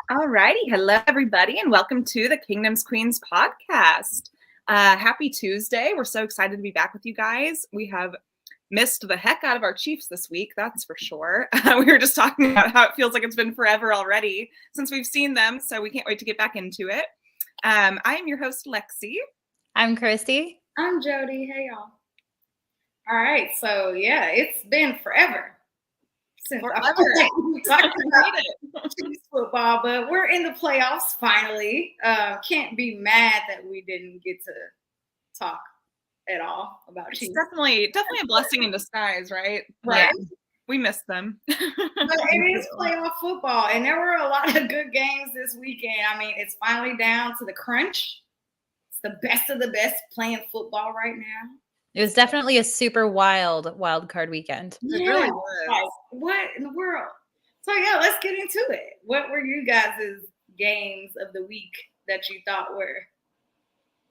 All righty. Hello, everybody, and welcome to the Kingdom's Queens podcast. Happy Tuesday. We're so excited to be back with you guys. We have missed the heck out of our Chiefs this week, that's for sure. We were just talking about how it feels like it's been forever already since we've seen them, so we can't wait to get back into it. I am your host, Lexi. I'm Christy. I'm Jody. Hey, y'all. All right, so yeah, it's been forever since we talked about Chiefs football, but we're in the playoffs finally. Can't be mad that we didn't get to talk at all about Chiefs. Definitely a blessing in disguise, right? Right. We missed them. But it is playoff football, and there were a lot of good games this weekend. I mean, it's finally down to the crunch. It's the best of the best playing football right now. It was definitely a super wild card weekend. Yeah, it really was. Like, what in the world? So yeah, let's get into it. What were you guys' games of the week that you thought were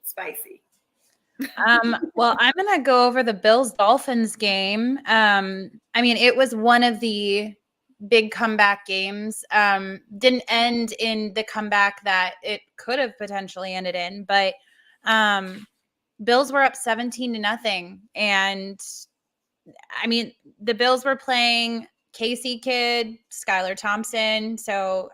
spicy? Well, I'm gonna go over the Bills-Dolphins game. I mean, it was one of the big comeback games. Didn't end in the comeback that it could have potentially ended in, but Bills were up 17-0. And I mean, the Bills were playing Casey Kidd, Skylar Thompson. So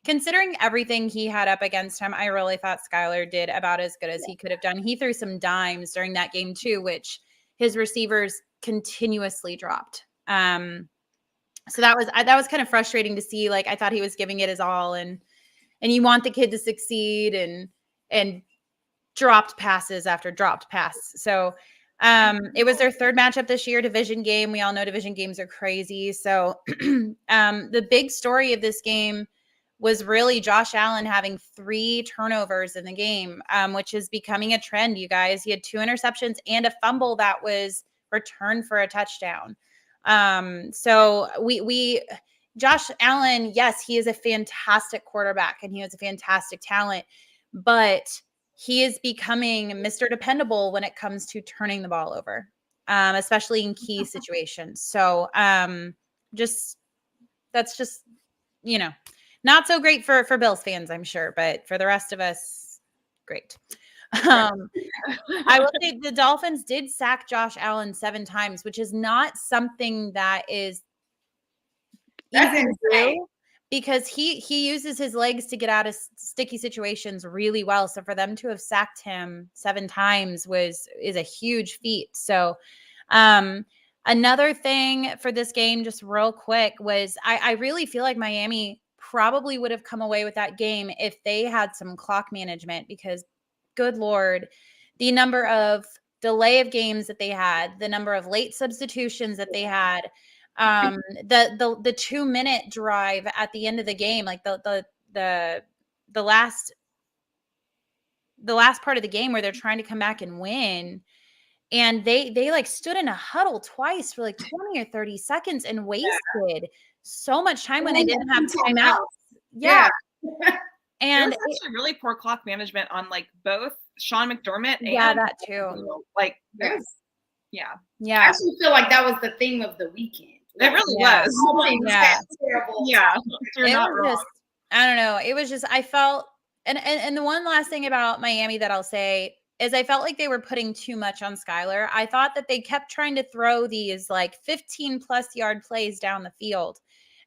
considering everything he had up against him, I really thought Skylar did about as good as he could have done. He threw some dimes during that game too, which his receivers continuously dropped. So that was kind of frustrating to see. Like, I thought he was giving it his all, and you want the kid to succeed, and dropped passes after dropped pass. So it was their third matchup this year, division game. We all know division games are crazy. So the big story of this game was really Josh Allen having 3 turnovers in the game, which is becoming a trend, you guys. He had 2 interceptions and a fumble that was returned for a touchdown. So Josh Allen, yes, he is a fantastic quarterback and he has a fantastic talent, but he is becoming Mr. Dependable when it comes to turning the ball over, especially in key situations. So that's just, not so great for Bills fans, I'm sure, but for the rest of us, great. I will say the Dolphins did sack Josh Allen 7 times, which is not something that is easy to do, because he uses his legs to get out of sticky situations really well. So for them to have sacked him 7 times is a huge feat. So another thing for this game, just real quick, was I really feel like Miami probably would have come away with that game if they had some clock management, because good Lord, the number of delay of games that they had, the number of late substitutions that they had, the 2-minute drive at the end of the game, like the last part of the game where they're trying to come back and win, and they like stood in a huddle twice for like 20 or 30 seconds and wasted so much time when they didn't have timeouts. Yeah. And it was actually really poor clock management on like both Sean McDermott and that too. Like, I actually feel like that was the theme of the weekend. It really was. Terrible. Yeah. You're not wrong. I don't know. It was just, I felt, and the one last thing about Miami that I'll say is I felt like they were putting too much on Skylar. I thought that they kept trying to throw these like 15+ yard plays down the field.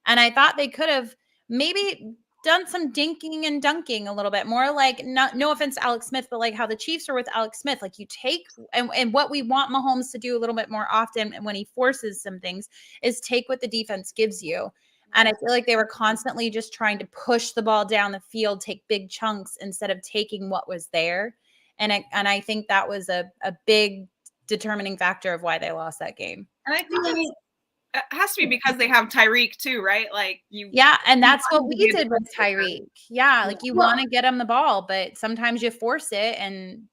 And I thought they could have maybe done some dinking and dunking a little bit more, like, no offense to Alex Smith, but like how the Chiefs are with Alex Smith. Like, you take, and what we want Mahomes to do a little bit more often when he forces some things is take what the defense gives you. And I feel like they were constantly just trying to push the ball down the field, take big chunks instead of taking what was there. And I think that was a big determining factor of why they lost that game. And I think it has to be because they have Tyreek too, right? Like and that's what we did with Tyreek. Yeah, like you want to get him the ball, but sometimes you force it and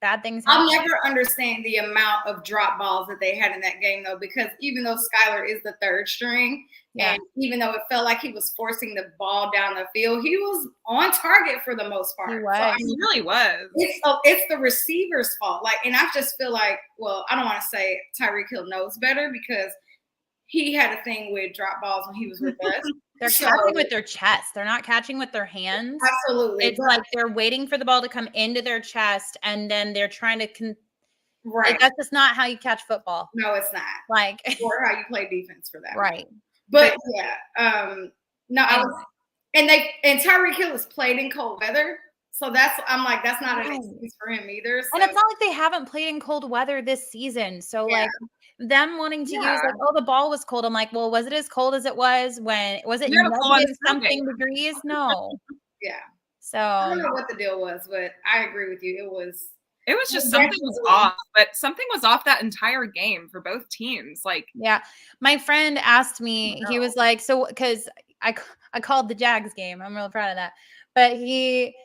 bad things happen. I'll never understand the amount of drop balls that they had in that game, though, because even though Skylar is the third string, and even though it felt like he was forcing the ball down the field, he was on target for the most part. He was. So, He really was. It's the receiver's fault. Like, and I just feel like, well, I don't want to say Tyreek Hill knows better because he had a thing with drop balls when he was with us. They're catching with their chest. They're not catching with their hands. Absolutely. It's like they're waiting for the ball to come into their chest, and then they're trying to right. Like, that's just not how you catch football. No, it's not. Like, or how you play defense for that. Right. But no, and Tyreek Hill has played in cold weather. So that's not an excuse for him either. So. And it's not like they haven't played in cold weather this season. So like them wanting to use like, oh, the ball was cold. I'm like, well, was it as cold as it was when was it negative something degrees? No. Yeah. So I don't know what the deal was, but I agree with you. It was just something was off, but something was off that entire game for both teams. Like, yeah, my friend asked me, he was like, so because I called the Jags game. I'm really proud of that. But he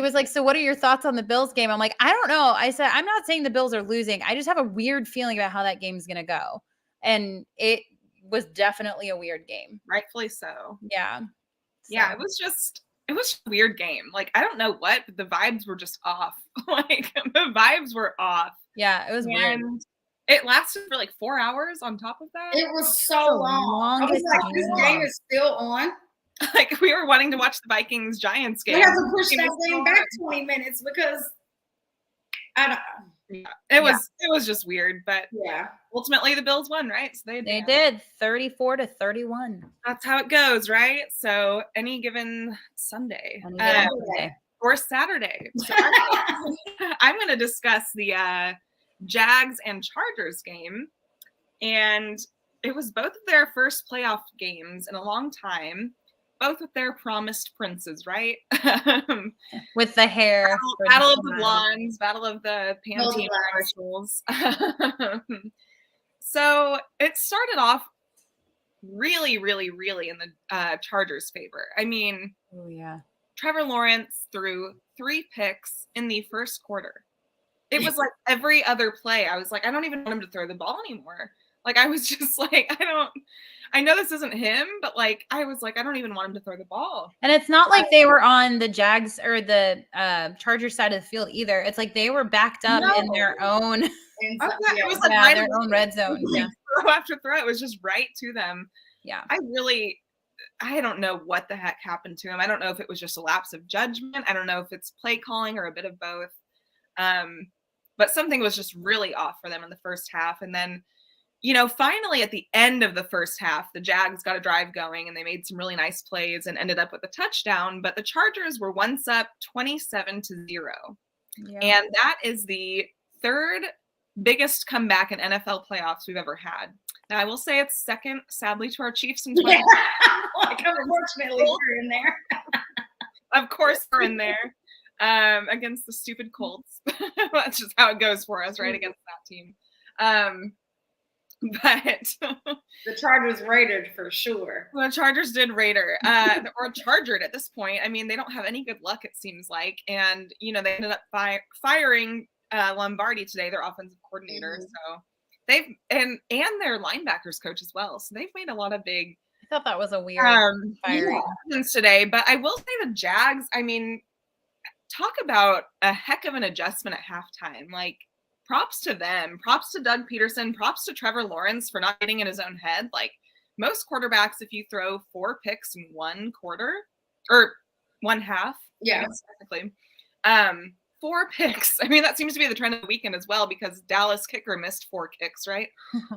was like, so what are your thoughts on the Bills game? I'm like, I don't know. I said, I'm not saying the Bills are losing. I just have a weird feeling about how that game's going to go. And it was definitely a weird game. Rightfully so. Yeah. Yeah, it was just a weird game. Like, I don't know what, but the vibes were just off. Like, the vibes were off. Yeah, it was weird. It lasted for like 4 hours on top of that. It was so long. I was like, this game is still on. Like, we were wanting to watch the Vikings-Giants game. We have to push that game back 20 minutes because I don't know. Yeah, it was just weird, but yeah, ultimately the Bills won, right? So they did 34-31. That's how it goes, right? So any given Sunday or Saturday. So I'm going to discuss the Jags and Chargers game, and it was both of their first playoff games in a long time. Both with their promised princes, right? With the hair. Battle of the blondes, battle of the Pantene commercials. So it started off really, really, really in the Chargers' favor. I mean, Trevor Lawrence threw 3 picks in the first quarter. It was like every other play. I was like, I don't even want him to throw the ball anymore. Like, I was just like, I know this isn't him, but like, I was like, I don't even want him to throw the ball. And it's not like they were on the Jags or the Chargers side of the field either. It's like they were backed up in their own, it was like their own red zone. Yeah. Throw after throw. It was just right to them. Yeah. I don't know what the heck happened to him. I don't know if it was just a lapse of judgment. I don't know if it's play calling or a bit of both. But something was just really off for them in the first half. And then, finally at the end of the first half, the Jags got a drive going and they made some really nice plays and ended up with a touchdown. But the Chargers were once up 27-0. Yeah. And that is the third biggest comeback in NFL playoffs we've ever had. Now, I will say it's second, sadly, to our Chiefs in 20. Like, unfortunately, we're in there. Of course, we're in there against the stupid Colts. That's just how it goes for us, right? Against that team. But the Chargers raided for sure. The Chargers did raider or chargered at this point. I mean, they don't have any good luck, it seems like. And, they ended up firing Lombardi today, their offensive coordinator. So they've and their linebackers coach as well. So they've made a lot of big. I thought that was a weird firing today. But I will say the Jags, I mean, talk about a heck of an adjustment at halftime. Like, props to them. Props to Doug Peterson. Props to Trevor Lawrence for not getting in his own head. Like, most quarterbacks, if you throw 4 picks in one quarter or one half, technically, 4 picks. I mean, that seems to be the trend of the weekend as well because Dallas kicker missed 4 kicks, right?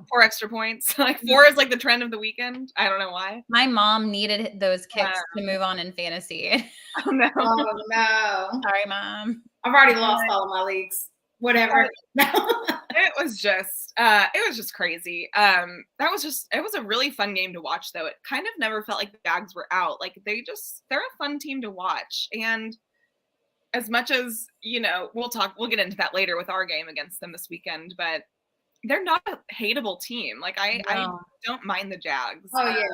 4 extra points. Like 4 is like the trend of the weekend. I don't know why. My mom needed those kicks to move on in fantasy. Oh no! Oh no! Sorry, Mom. I've already lost all of my leagues. Whatever. It was just crazy. It was a really fun game to watch though. It kind of never felt like the Jags were out. Like they're a fun team to watch. And as much as, we'll get into that later with our game against them this weekend, but they're not a hateable team. Like I don't mind the Jags. Oh yeah.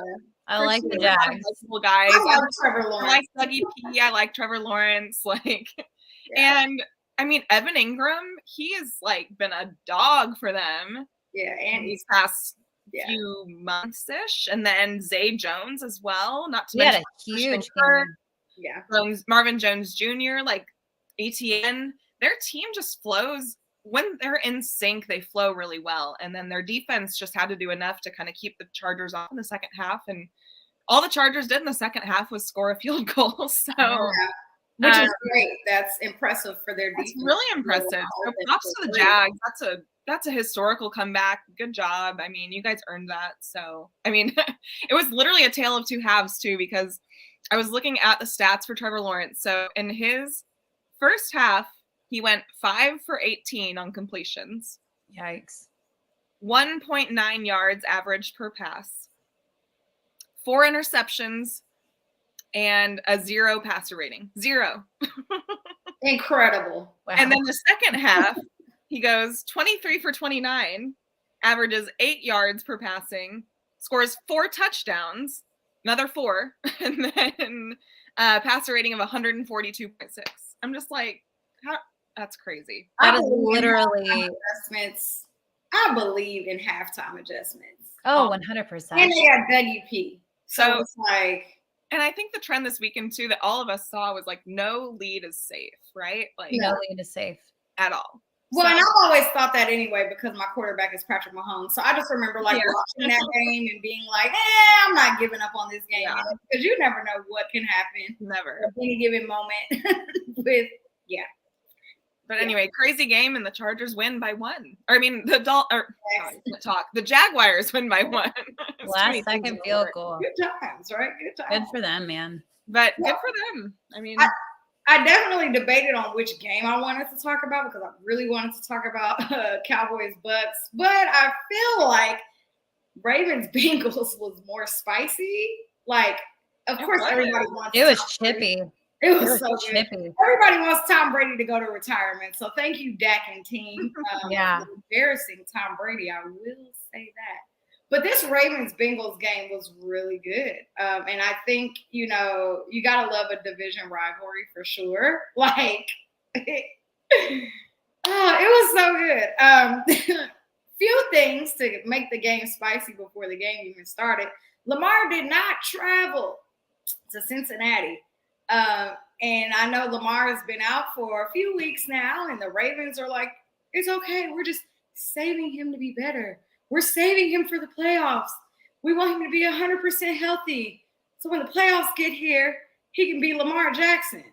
I like the Jags. Guys. I like Trevor Lawrence. I like Dougie P. I like Trevor Lawrence. And I mean, Evan Ingram, he has like been a dog for them. Yeah, and these past few months-ish. And then Zay Jones as well. Not to mention a huge game. Yeah. Marvin Jones Jr., like ETN. Their team just flows. When they're in sync, they flow really well. And then their defense just had to do enough to kind of keep the Chargers off in the second half. And all the Chargers did in the second half was score a field goal. So, which is great. That's impressive for their defense. It's really impressive. So props to the Jags. That's a historical comeback. Good job. I mean, you guys earned that. So, I mean, it was literally a tale of two halves too, because I was looking at the stats for Trevor Lawrence. So in his first half, he went 5 for 18 on completions. Yikes. 1.9 yards average per pass. 4 interceptions and a 0 passer rating. 0. Incredible. Wow. And then the second half, he goes 23 for 29, averages 8 yards per passing, scores 4 touchdowns, another 4, and then passer rating of 142.6. I'm just like, that's crazy. That is literally adjustments. I believe in halftime adjustments. Oh, 100%. And they got WP. So it's like, and I think the trend this weekend too that all of us saw was like no lead is safe, right? Like no lead is safe at all. Well, and I've always thought that anyway because my quarterback is Patrick Mahomes. So I just remember like watching that game and being like, I'm not giving up on this game because you never know what can happen. Never. At any given moment But anyway, crazy game, and the Chargers win by 1. Or I mean, the Jaguars win by 1. Last second field goal. Good times, right? Good times. Good for them, man. But good for them. I mean, I definitely debated on which game I wanted to talk about because I really wanted to talk about Cowboys Bucks, but I feel like Ravens Bengals was more spicy. Like, of course, everybody wants. It was chippy. It was so good. Everybody wants Tom Brady to go to retirement. So thank you, Dak and team. Embarrassing Tom Brady. I will say that. But this Ravens-Bengals game was really good. And I think, you got to love a division rivalry for sure. Like, it was so good. Few things to make the game spicy before the game even started. Lamar did not travel to Cincinnati. And I know Lamar has been out for a few weeks now, and the Ravens are like, it's okay. We're just saving him to be better. We're saving him for the playoffs. We want him to be 100% healthy. So when the playoffs get here, he can be Lamar Jackson,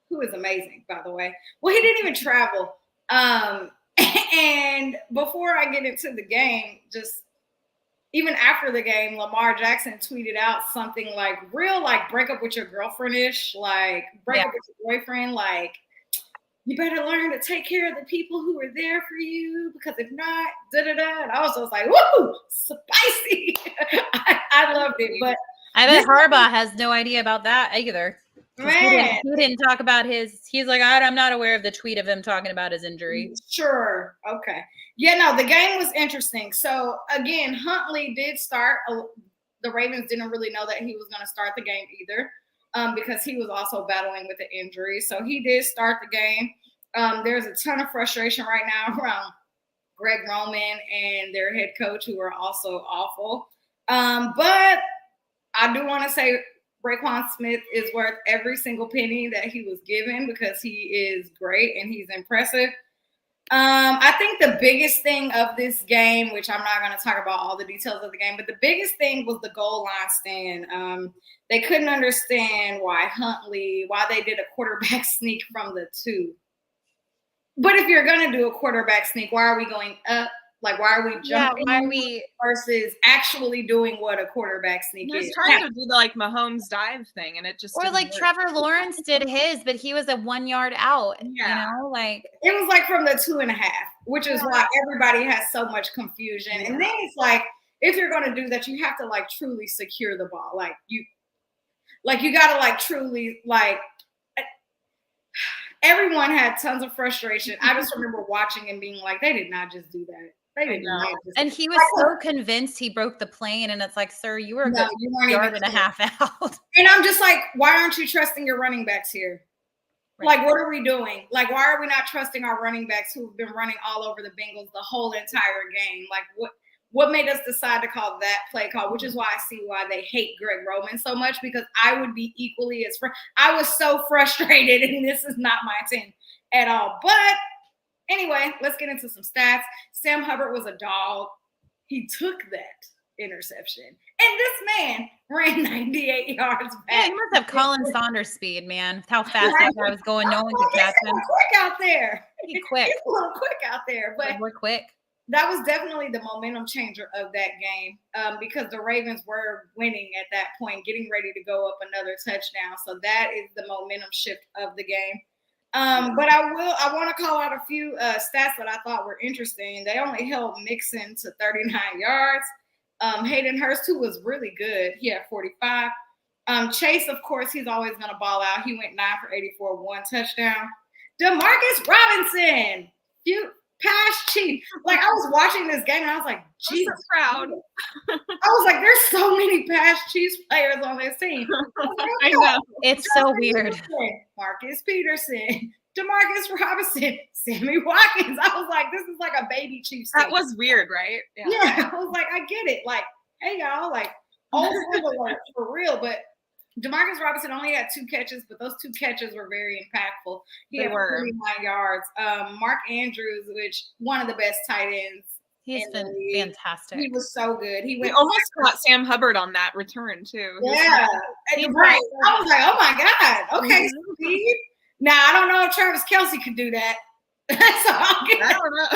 who is amazing, by the way. Well, he didn't even travel. And before I get into the game, just even after the game, Lamar Jackson tweeted out something like real, like break up with your girlfriend-ish, like break up with your boyfriend, like you better learn to take care of the people who are there for you because if not, da-da-da. And I was just like, woo, spicy. I loved it. But I bet Harbaugh has no idea about that either. Man. He didn't talk about he's like, I'm not aware of the tweet of him talking about his injury. Sure. Okay. Yeah, no, the game was interesting. So, again, Huntley did start. The Ravens didn't really know that he was going to start the game either because he was also battling with an injury. So, he did start the game. There's a ton of frustration right now around Greg Roman and their head coach who are also awful. But I do want to say Raekwon Smith is worth every single penny that he was given because he is great and he's impressive. I think the biggest thing of this game, which I'm not going to talk about all the details of the game, but the biggest thing was the goal line stand. They couldn't understand why they did a quarterback sneak from the 2. But if you're going to do a quarterback sneak, why are we going up? Like, why are we jumping versus actually doing what a quarterback sneak is? He was trying to do the, like, Mahomes dive thing, and it just Or, like, Trevor Lawrence did his, but he was a 1 yard out, like. It was, like, from the 2.5, which is why everybody has so much confusion. And then it's like, if you're going to do that, you have to, like, truly secure the ball. Like, you got to, like, truly, like, everyone had tons of frustration. I just remember watching and being like, they did not just do that. They did not. And he was so convinced he broke the plane, and it's like, sir, you were a good yard and a half out. And I'm just like, why aren't you trusting your running backs here? Right. Like, what are we doing? Like, why are we not trusting our running backs who've been running all over the Bengals the whole entire game? Like, what made us decide to call that play call? Which is why I see why they hate Greg Roman so much, because I would be equally as I was so frustrated, and this is not my team at all. But anyway, let's get into some stats. Sam Hubbard was a dog. He took that interception, and this man ran 98 yards back. Yeah, he must have Colin Saunders speed, man. With how fast that guy was going, no one could catch him. Quick out there. He's quick. He's a little quick out there, but we're quick. That was definitely the momentum changer of that game, because the Ravens were winning at that point, getting ready to go up another touchdown. So that is the momentum shift of the game. But I want to call out a few stats that I thought were interesting. They only held Mixon to 39 yards. Hayden Hurst, who was really good, he had 45. Chase, of course, he's always going to ball out. He went 9 for 84, 1 touchdown. Demarcus Robinson, pass chief. Like, I was watching this game and I was like, Jesus, I'm so proud. I was like, there's so many pass Chiefs players on this team. I know. It's so weird. Marcus Peterson, Demarcus Robinson, Sammy Watkins. I was like, this is like a baby Chiefs team. That was weird, right? Yeah, I was like, I get it. Like, hey, y'all, like, old alert for real. But Demarcus Robinson only had 2 catches, but those 2 catches were very impactful. He had 49 yards. Mark Andrews, which one of the best tight ends. He's been fantastic. He was so good. He almost caught Sam Hubbard on that return too. Yeah, right. I was like, oh my God. Okay, Steve. Now I don't know if Travis Kelce could do that. So I don't know.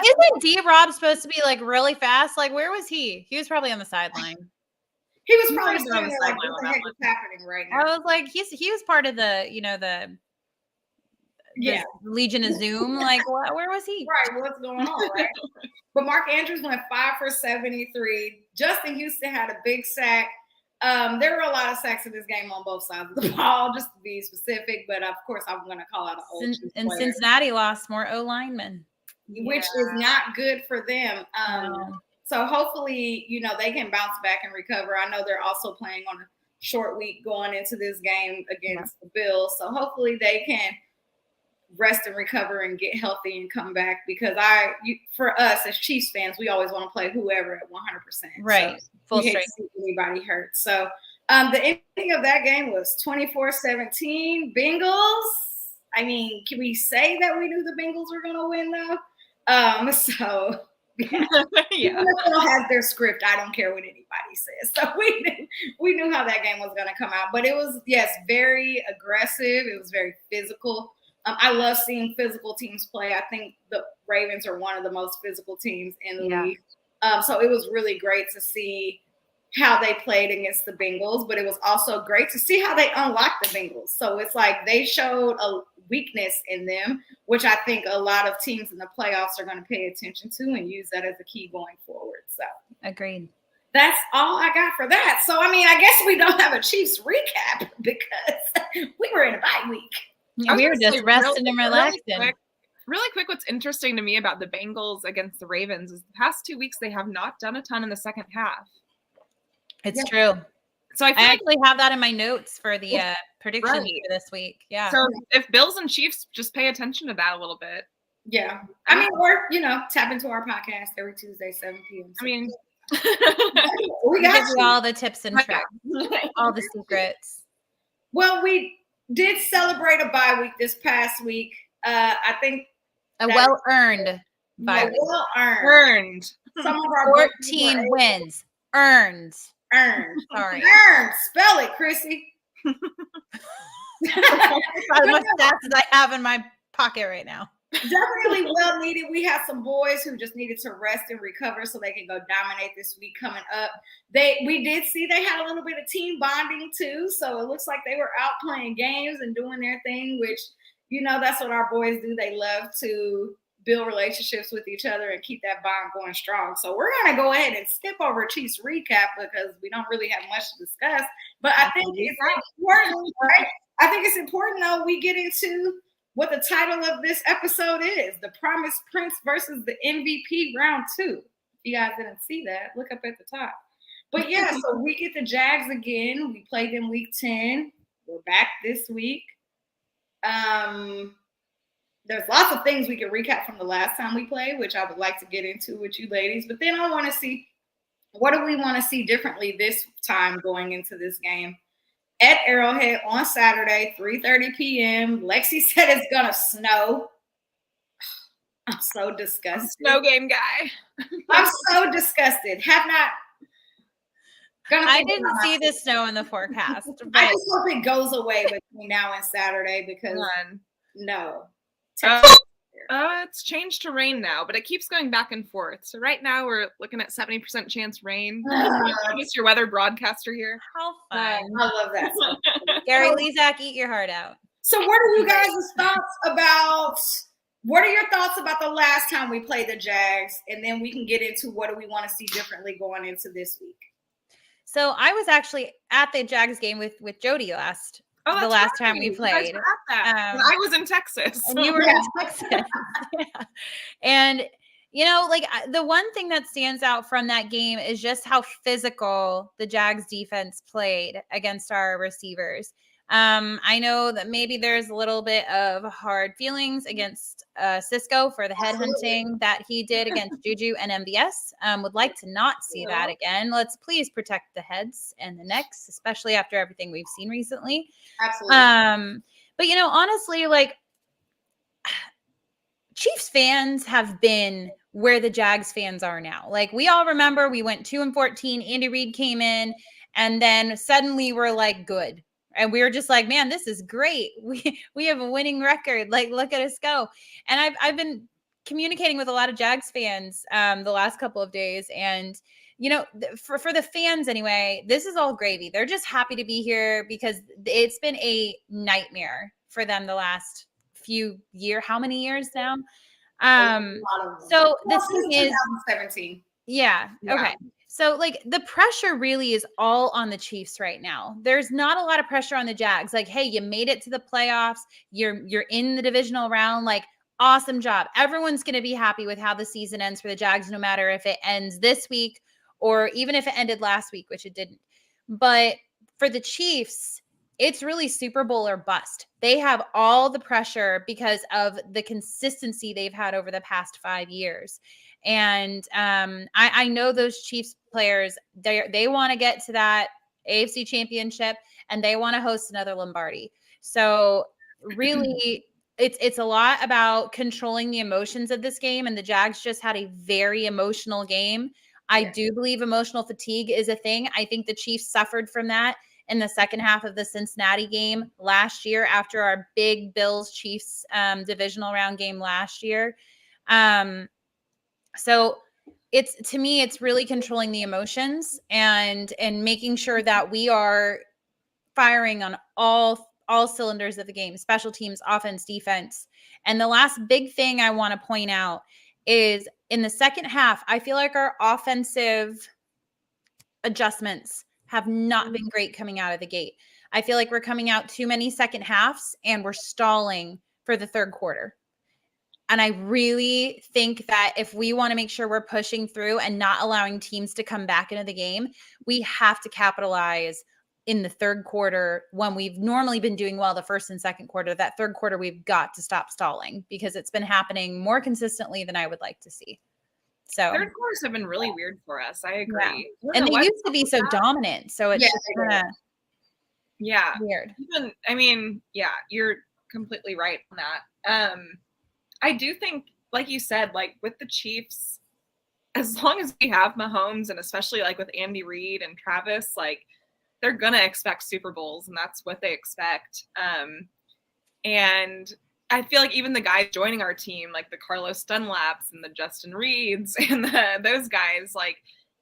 Isn't D-Rob supposed to be like really fast? Like, where was he? He was probably on the sideline. He was probably on the sideline. What the heck is happening right now? I was like, he was part of the, the Legion of Zoom. Like, where was he? Right, what's going on, right? But Mark Andrews went 5 for 73. Justin Houston had a big sack. There were a lot of sacks in this game on both sides of the ball, just to be specific. But of course, I'm going to call out an old and Cincinnati lost more O linemen, which is not good for them. So hopefully, they can bounce back and recover. I know they're also playing on a short week going into this game against the Bills. So hopefully they can rest and recover and get healthy and come back, because for us as Chiefs fans, we always want to play whoever at 100%. Right. So full strength. See anybody hurt. So the ending of that game was 24-17 Bengals. I mean, can we say that we knew the Bengals were going to win though? So yeah. NFL has their script. I don't care what anybody says. So we knew how that game was going to come out. But it was, very aggressive. It was very physical. I love seeing physical teams play. I think the Ravens are one of the most physical teams in the league. So it was really great to see how they played against the Bengals, but it was also great to see how they unlocked the Bengals. So it's like they showed a weakness in them, which I think a lot of teams in the playoffs are going to pay attention to and use that as a key going forward. So agreed. That's all I got for that. So, I mean, I guess we don't have a Chiefs recap because we were in a bye week. Yeah, we were just resting and relaxing. Really quick, what's interesting to me about the Bengals against the Ravens is the past 2 weeks they have not done a ton in the second half. It's true. So I actually have that in my notes for the prediction for this week. Yeah. So if Bills and Chiefs just pay attention to that a little bit. Yeah. I mean, or, tap into our podcast every Tuesday, 7 p.m. I mean, we got you all the tips and tricks, all the secrets. Well, we did celebrate a bye week this past week. I think a well-earned bye week. Well-earned. Some of our 14 wins. Earned. Sorry. Earned. Spell it, Chrissy. As much stats as I have in my pocket right now. Definitely well needed. We had some boys who just needed to rest and recover so they can go dominate this week coming up. We did see they had a little bit of team bonding too. So it looks like they were out playing games and doing their thing, which, that's what our boys do. They love to build relationships with each other and keep that bond going strong. So we're going to go ahead and skip over Chiefs recap because we don't really have much to discuss. But I think it's important, right? I think it's important, though, we get into what the title of this episode is, The Promised Prince versus the MVP Round 2. If you guys didn't see that, look up at the top. But yeah, so we get the Jags again. We played them week 10. We're back this week. There's lots of things we can recap from the last time we played, which I would like to get into with you ladies. But then I want to see, what do we want to see differently this time going into this game? At Arrowhead on Saturday, 3:30 p.m. Lexi said it's going to snow. I'm so disgusted. Snow game guy. I'm so disgusted. I didn't see the snow in the forecast. But I just hope it goes away between now and Saturday because no. It's changed to rain now, but it keeps going back and forth. So right now we're looking at 70% chance rain. I guess your weather broadcaster here. How fun. I love that. Gary Lezak, eat your heart out. So what are you guys' thoughts about what are your thoughts about the last time we played the Jags? And then we can get into what do we want to see differently going into this week. So I was actually at the Jags game with Jody the last time we played. I was in Texas. And you were in Texas. Yeah. And, like the one thing that stands out from that game is just how physical the Jags defense played against our receivers. I know that maybe there's a little bit of hard feelings against Cisco for the headhunting that he did against Juju and MBS. Would like to not see that again. Let's please protect the heads and the necks, especially after everything we've seen recently. Absolutely. But honestly, like Chiefs fans have been where the Jags fans are now. Like we all remember we went 2-14. Andy Reid came in, and then suddenly we're like good. And we were just like, man, this is great. We have a winning record. Like, look at us go. And I've been communicating with a lot of Jags fans the last couple of days. And, for the fans anyway, this is all gravy. They're just happy to be here because it's been a nightmare for them the last few years. How many years now? So this is 2017. Yeah. Okay. So like the pressure really is all on the Chiefs right now. There's not a lot of pressure on the Jags. Like, hey, you made it to the playoffs. You're in the divisional round. Like, awesome job. Everyone's going to be happy with how the season ends for the Jags, no matter if it ends this week or even if it ended last week, which it didn't. But for the Chiefs, it's really Super Bowl or bust. They have all the pressure because of the consistency they've had over the past 5 years. And I know those Chiefs players, they want to get to that AFC championship and they want to host another Lombardi. So really it's a lot about controlling the emotions of this game. And the Jags just had a very emotional game. I do believe emotional fatigue is a thing. I think the Chiefs suffered from that in the second half of the Cincinnati game last year after our big Bills-Chiefs divisional round game last year. So to me, it's really controlling the emotions and making sure that we are firing on all cylinders of the game, special teams, offense, defense. And the last big thing I want to point out is in the second half, I feel like our offensive adjustments have not been great coming out of the gate. I feel like we're coming out too many second halves and we're stalling for the third quarter. And I really think that if we want to make sure we're pushing through and not allowing teams to come back into the game, we have to capitalize in the third quarter when we've normally been doing well the first and second quarter. That third quarter, we've got to stop stalling because it's been happening more consistently than I would like to see. So third quarters have been really weird for us. I agree. Yeah. And they used to be so dominant. So it's just kind of weird. You're completely right on that. I do think, like you said, like with the Chiefs, as long as we have Mahomes and especially like with Andy Reid and Travis, like they're going to expect Super Bowls and that's what they expect. And I feel like even the guys joining our team, like the Carlos Dunlaps and the Justin Reeds and those guys, like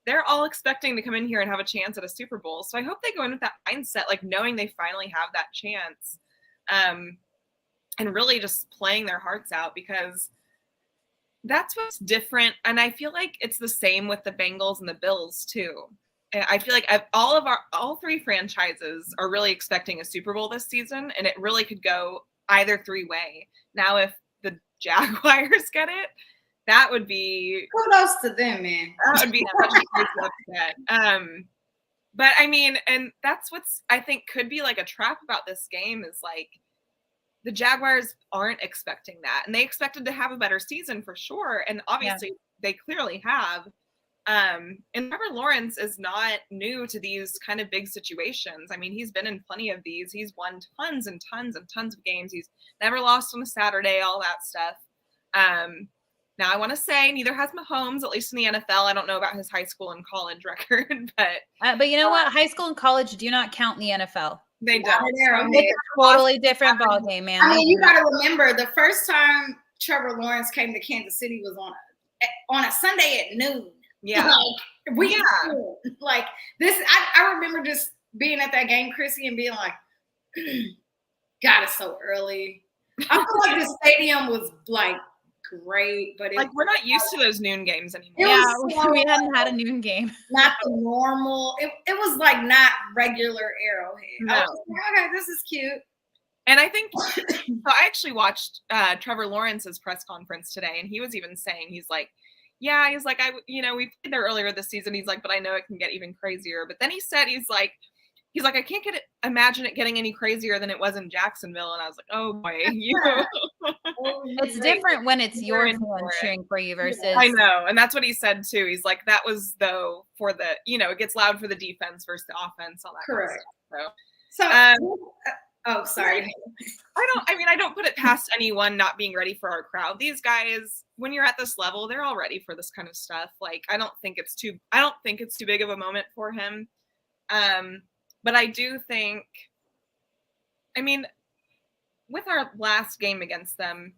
they're all expecting to come in here and have a chance at a Super Bowl. So I hope they go in with that mindset, like knowing they finally have that chance. And really just playing their hearts out because that's what's different. And I feel like it's the same with the Bengals and the Bills too. And I feel like all three franchises are really expecting a Super Bowl this season, and it really could go either three-way. Now, if the Jaguars get it, that would be kudos to them, man. That would be such a crazy upset. But I mean, and that's what's I think could be like a trap about this game is like the Jaguars aren't expecting that, and they expected to have a better season for sure, and obviously they clearly have. And Trevor Lawrence is not new to these kind of big situations. I mean, he's been in plenty of these. He's won tons and tons and tons of games. He's never lost on a Saturday, all that stuff. Now, I want to say neither has Mahomes, at least in the NFL. I don't know about his high school and college record, but you know what? High school and college do not count in the NFL. They don't. It's a totally different ballgame, man. I mean, you got to remember the first time Trevor Lawrence came to Kansas City was on a Sunday at noon. Yeah. Like this, I remember just being at that game, Chrissy, and being like, God, it's so early. I feel like the stadium was like great, but we're not used to those noon games anymore. Yeah, we hadn't had a noon game. Not the normal. It was like not regular Arrowhead. No. I was like, okay, this is cute. And I think so. I actually watched Trevor Lawrence's press conference today, and he was even saying, he's like, we played there earlier this season. He's like, but I know it can get even crazier. But then he said, he's like, I can't imagine it getting any crazier than it was in Jacksonville. And I was like, oh boy, it's different when it's your fans cheering for you versus. I know. And that's what he said too. He's like, that was though for the, it gets loud for the defense versus the offense, all that. Correct. Kind of stuff. Oh, sorry. I don't put it past anyone not being ready for our crowd. These guys, when you're at this level, they're all ready for this kind of stuff. Like, I don't think it's too big of a moment for him. But I do think, with our last game against them,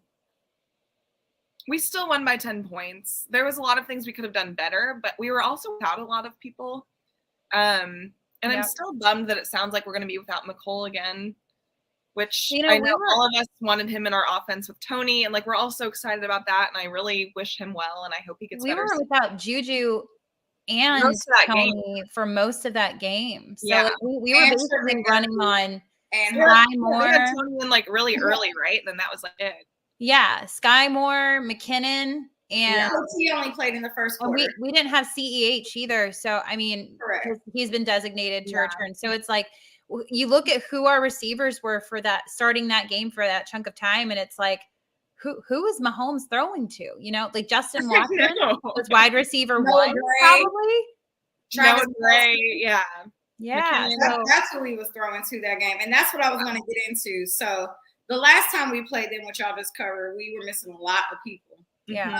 we still won by 10 points. There was a lot of things we could have done better, but we were also without a lot of people. And I'm still bummed that it sounds like we're going to be without McCole again, which I know all of us wanted him in our offense with Tony, and we're all so excited about that. And I really wish him well, and I hope he gets better. We were without Juju and Tony for most of that game. So we were basically running on Sky Moore. We had Tony in really early, right? Then that was it. Yeah, Sky Moore, McKinnon, and he only played in the first quarter. We didn't have CEH either. So he's been designated to return. So it's like you look at who our receivers were for that starting that game for that chunk of time, and it's like, who is Mahomes throwing to? Justin Watson was wide receiver one, probably. Travis Gray, yeah. That's who he was throwing to that game, and that's what I was going to get into. So the last time we played them, which y'all just covered, we were missing a lot of people. Yeah.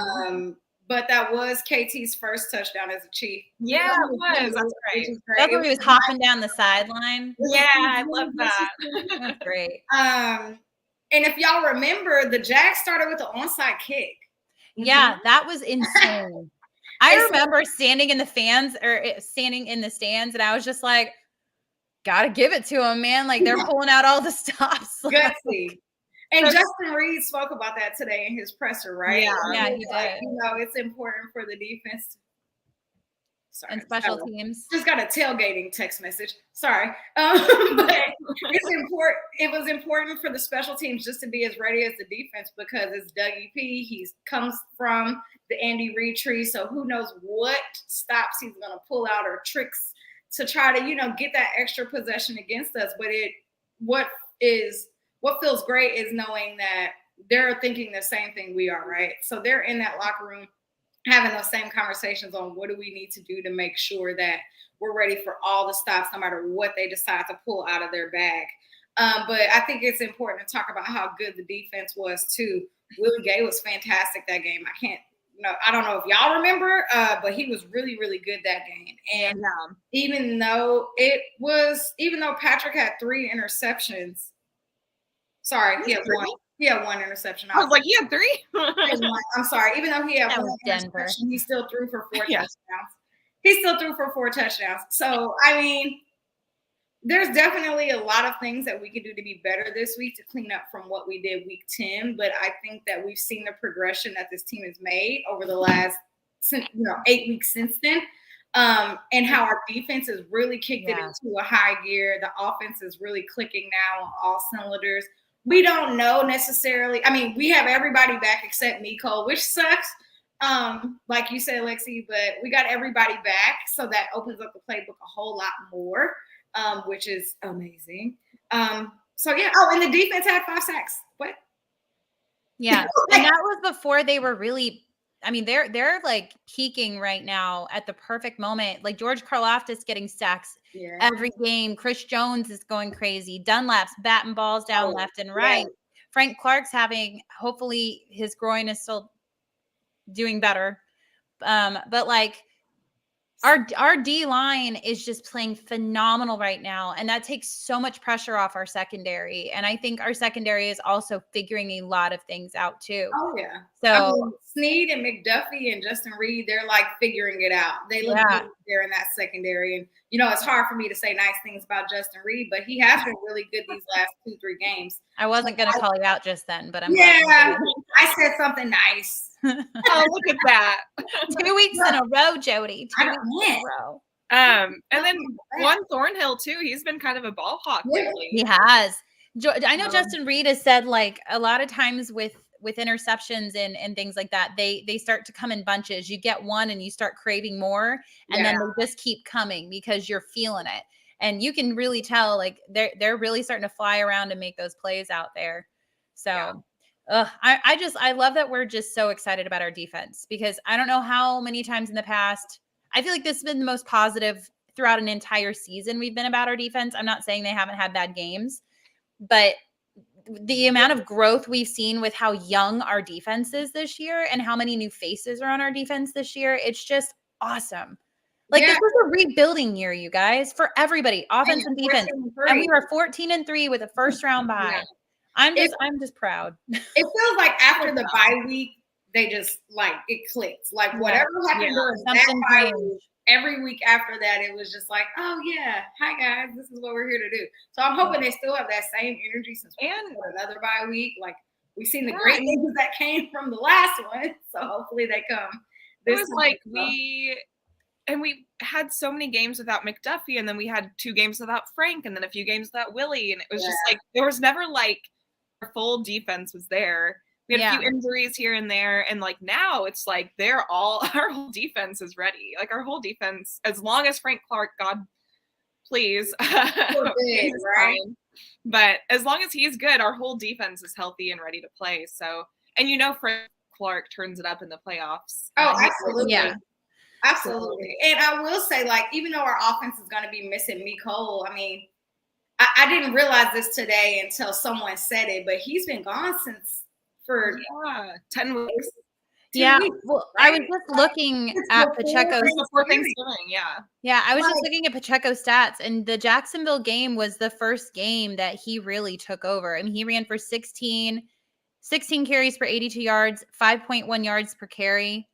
But that was KT's first touchdown as a Chief. Yeah, it was. That's great. That's where he was hopping down the sideline. Yeah, I love that. That's great. And if y'all remember, the Jags started with the onside kick. Yeah, that was insane. I remember standing in the stands, and I was just like, gotta give it to him, man. They're pulling out all the stops. Gutsy. And Justin Reed spoke about that today in his presser, right? Yeah, he did. It's important for the defense. And special teams. Just got a tailgating text message. Sorry. But it's important. It was important for the special teams just to be as ready as the defense, because it's Dougie P. He comes from the Andy Reid tree. So who knows what stops he's going to pull out or tricks to try to, get that extra possession against us. But what feels great is knowing that they're thinking the same thing we are, right? So they're in that locker room having those same conversations on what do we need to do to make sure that we're ready for all the stops, no matter what they decide to pull out of their bag. But I think it's important to talk about how good the defense was too. Willie Gay was fantastic that game. I don't know if y'all remember, but he was really, really good that game. And even though Patrick had 3 interceptions, sorry, he had one. He had 1 interception. I was like, he had 3? I'm sorry. Even though he had 1 interception, he still threw for 4 touchdowns. He still threw for 4 touchdowns. So, there's definitely a lot of things that we could do to be better this week to clean up from what we did week 10. But I think that we've seen the progression that this team has made over the last 8 weeks since then. And how our defense has really kicked it into a high gear. The offense is really clicking now on all cylinders. We don't know necessarily. We have everybody back except Nico, which sucks. Like you said, Lexi, but we got everybody back. So that opens up the playbook a whole lot more, which is amazing. And the defense had 5 sacks. Yeah. And that was before they were really, I mean, they're like peaking right now at the perfect moment. Like George Karlaftis getting sacks every game. Chris Jones is going crazy. Dunlap's batting balls down left and right. Frank Clark's hopefully his groin is still doing better. But like our D line is just playing phenomenal right now. And that takes so much pressure off our secondary. And I think our secondary is also figuring a lot of things out too. Oh yeah. So Snead and McDuffie and Justin Reed, they're like figuring it out. They look good there in that secondary. And it's hard for me to say nice things about Justin Reed, but he has been really good these last 2-3 games. I wasn't going to call you out just then, but I'm glad I said something nice. Oh, look at that. 2 weeks in a row, Jody. 2 weeks in a row. And then Juan Thornhill too. He's been kind of a ball hawk lately. He has. I know Justin Reed has said like a lot of times with interceptions and things like that, they start to come in bunches. You get one and you start craving more, and then they just keep coming because you're feeling it. And you can really tell like they're really starting to fly around and make those plays out there. So I love that we're just so excited about our defense, because I don't know how many times in the past, I feel like this has been the most positive throughout an entire season we've been about our defense. I'm not saying they haven't had bad games, but the amount of growth we've seen with how young our defense is this year and how many new faces are on our defense this year, it's just awesome. Like this was a rebuilding year, you guys, for everybody, offense and defense. And we were 14-3 with a first round bye. I'm just proud. It feels like after the bye week, they just like it clicked. Like whatever happened during that bye week, every week after that, it was just like, oh yeah, hi guys, this is what we're here to do. So I'm hoping they still have that same energy since another bye week. Like we've seen the great things that came from the last one, so hopefully they come. It was like we had so many games without McDuffie, and then we had 2 games without Frank, and then a few games without Willie, and it was just like there was never like our full defense was there. We had a few injuries here and there, and like now it's like our whole defense is ready. Like our whole defense, as long as Frank Clark, God please, right? But as long as he's good, our whole defense is healthy and ready to play. So, and Frank Clark turns it up in the playoffs. Oh, absolutely. Yeah. Absolutely. And I will say, like, even though our offense is going to be missing Mecole, I mean, I didn't realize this today until someone said it, but he's been gone for 10 weeks. Well, right? I was just looking at Pacheco's before Thanksgiving. I was just looking at Pacheco's stats, and the Jacksonville game was the first game that he really took over. I mean, he ran for 16 carries for 82 yards, 5.1 yards per carry.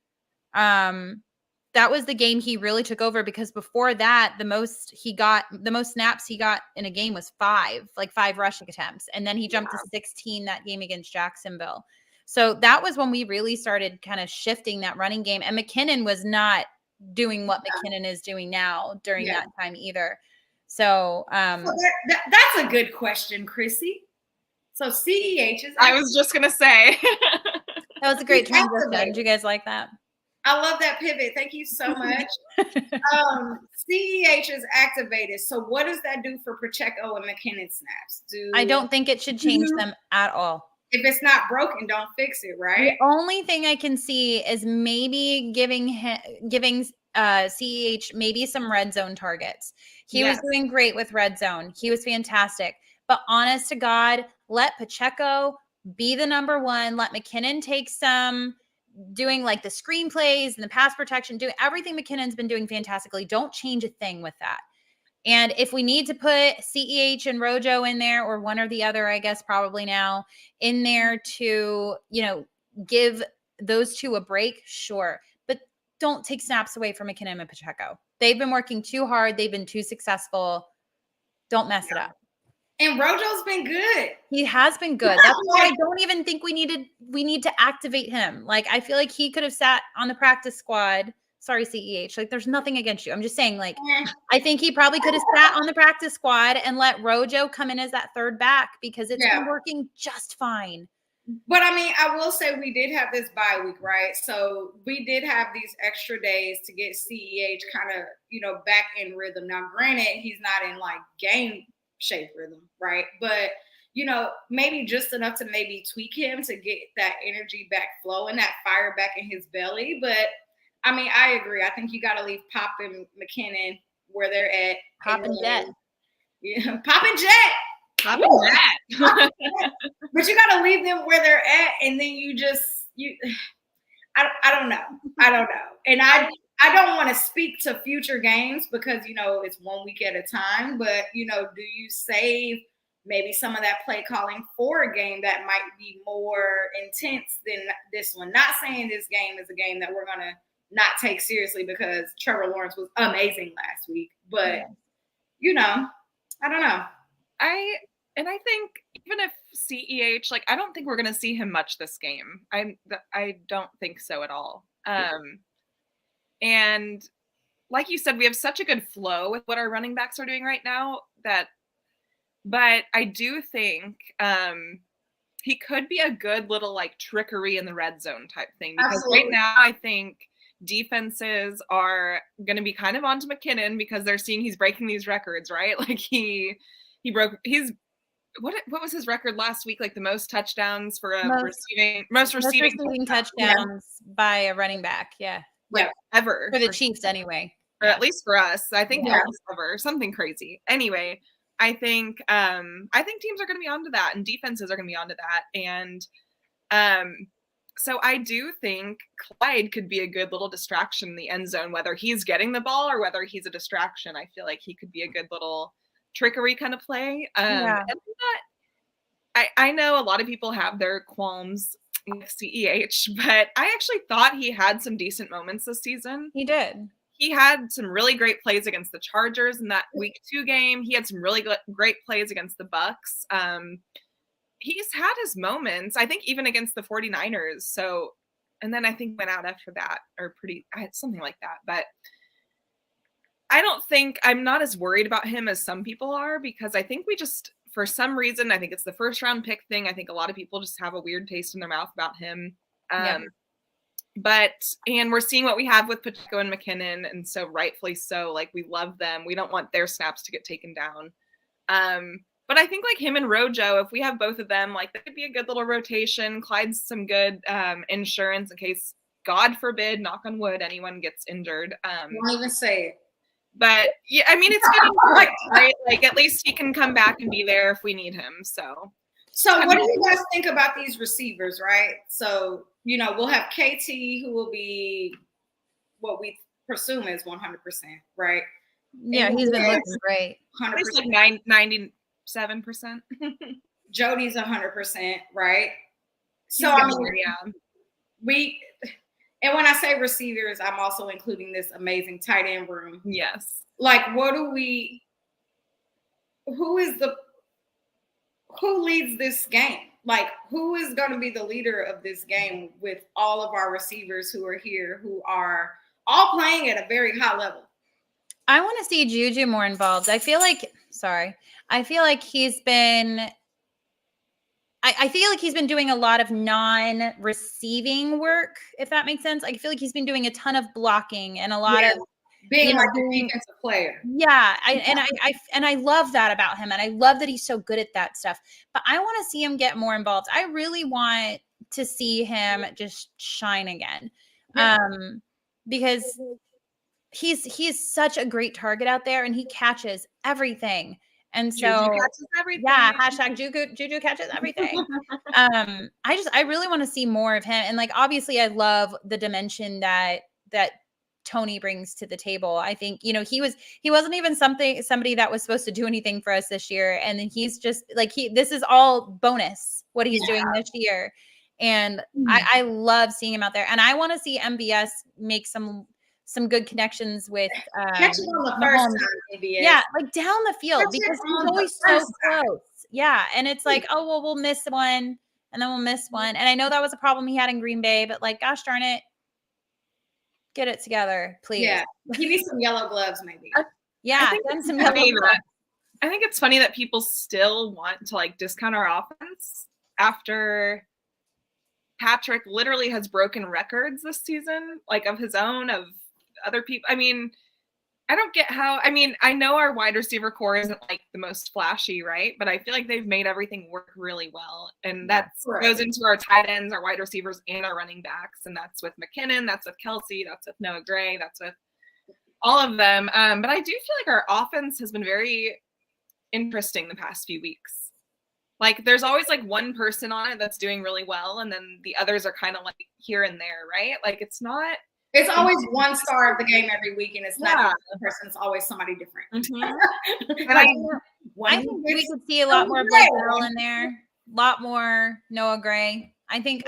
That was the game he really took over, because before that, the most snaps he got in a game was 5 rushing attempts. And then he jumped to 16 that game against Jacksonville. So that was when we really started kind of shifting that running game. And McKinnon was not doing what McKinnon is doing now during that time either. So that's a good question, Chrissy. So CEH is. I was just gonna say that was a great transition. Did you guys like that? I love that pivot. Thank you so much. CEH is activated. So what does that do for Pacheco and McKinnon snaps? I don't think it should change them at all. If it's not broken, don't fix it, right? The only thing I can see is maybe giving CEH maybe some red zone targets. He was doing great with red zone. He was fantastic. But honest to God, let Pacheco be the number one. Let McKinnon take some doing like the screenplays and the pass protection, doing everything McKinnon's been doing fantastically. Don't change a thing with that. And if we need to put CEH and Rojo in there, or one or the other, I guess probably now, in there to, give those two a break, sure. But don't take snaps away from McKinnon and Pacheco. They've been working too hard. They've been too successful. Don't mess it up. And Rojo's been good. He has been good. That's why I don't even think we need to activate him. Like, I feel like he could have sat on the practice squad. Sorry, CEH. Like, there's nothing against you. I'm just saying, like, I think he probably could have sat on the practice squad and let Rojo come in as that third back, because it's been working just fine. But I mean, I will say we did have this bye week, right? So we did have these extra days to get CEH kind of, back in rhythm. Now, granted, he's not in like game shape rhythm, right? But maybe just enough to maybe tweak him to get that energy back flowing, that fire back in his belly. But I mean, I agree. I think you got to leave Pop and McKinnon where they're at. Pop and Jet. Yeah, Pop and Jet. Pop and Jet. But you got to leave them where they're at, and then I don't know. And I don't want to speak to future games because, it's 1 week at a time. But, do you save maybe some of that play calling for a game that might be more intense than this one? Not saying this game is a game that we're going to not take seriously because Trevor Lawrence was amazing last week. But, I don't know. I think even if CEH, I don't think we're going to see him much this game. I don't think so at all. And like you said, we have such a good flow with what our running backs are doing right now but I do think he could be a good little trickery in the red zone type ththing because Absolutely. Right now I think defenses are going to be kind of onto McKinnon because they're seeing he's breaking these records, right? What was his record last week? The most touchdowns for a most receiving touchdowns by a running back. Yeah. Ever. For the Chiefs anyway. Or at least for us. I think ever. Something crazy. Anyway, I think teams are going to be onto that and defenses are going to be onto that. And so I do think Clyde could be a good little distraction in the end zone, whether he's getting the ball or whether he's a distraction. I feel like he could be a good little trickery kind of play. And I know a lot of people have their qualms with CEH, but I actually thought he had some decent moments this season. He did. He had some really great plays against the Chargers in that week 2 game. He had some really great plays against the Bucks. He's had his moments, I think, even against the 49ers. So, and then I think went out after that or something like that. But I'm not as worried about him as some people are because I think for some reason, I think it's the first round pick thing. I think a lot of people just have a weird taste in their mouth about him. And we're seeing what we have with Pacheco and McKinnon. And so rightfully so, we love them. We don't want their snaps to get taken down. But I think him and Rojo, if we have both of them, that could be a good little rotation. Clyde's some good insurance in case, God forbid, knock on wood, anyone gets injured. Don't even say it. But yeah, I mean, it's good, right? At least he can come back and be there if we need him. So what do you guys think about these receivers, right? So, we'll have KT who will be what we presume is 100%, right? Yeah, he's been looking great. 100%. 97%. Jody's 100%, right? So, and when I say receivers, I'm also including this amazing tight end room. Yes. Who leads this game? Who is going to be the leader of this game with all of our receivers who are here, who are all playing at a very high level? I want to see Juju more involved. I feel like he's been I feel like he's been doing a lot of non-receiving work, if that makes sense. I feel like he's been doing a ton of blocking and a lot of being a defensive player. Yeah, I love that about him, and I love that he's so good at that stuff. But I want to see him get more involved. I really want to see him just shine again, because he's such a great target out there, and he catches everything. And so, Juju catches everything. Yeah, hashtag Juju catches everything. I really want to see more of him. And obviously I love the dimension that Tony brings to the table. I think, he wasn't even somebody that was supposed to do anything for us this year. And then he's just this is all bonus what he's doing this year. And I love seeing him out there. And I want to see MBS make some good connections with catching on the first time, MBS. Yeah, down the field because he's always so close. Yeah. And it's we'll miss one and then we'll miss one. And I know that was a problem he had in Green Bay, but gosh darn it, get it together, please. Yeah. He needs some yellow gloves, maybe. Yeah, some yellow gloves. I think it's funny that people still want to discount our offense after Patrick literally has broken records this season, of his own, of other people. I mean, I don't get how, I mean, I know our wide receiver core isn't like the most flashy, right? But I feel like they've made everything work really well. And that goes into our tight ends, our wide receivers, and our running backs. And that's with McKinnon, that's with Kelsey, that's with Noah Gray, that's with all of them. But I do feel like our offense has been very interesting the past few weeks. Like there's always like one person on it that's doing really well. And then the others are kind of like here and there, right? Like it's always one star of the game every week, and it's not one person. It's always somebody different. And I think we could see a lot more Blake Burrell in there, a lot more Noah Gray. I think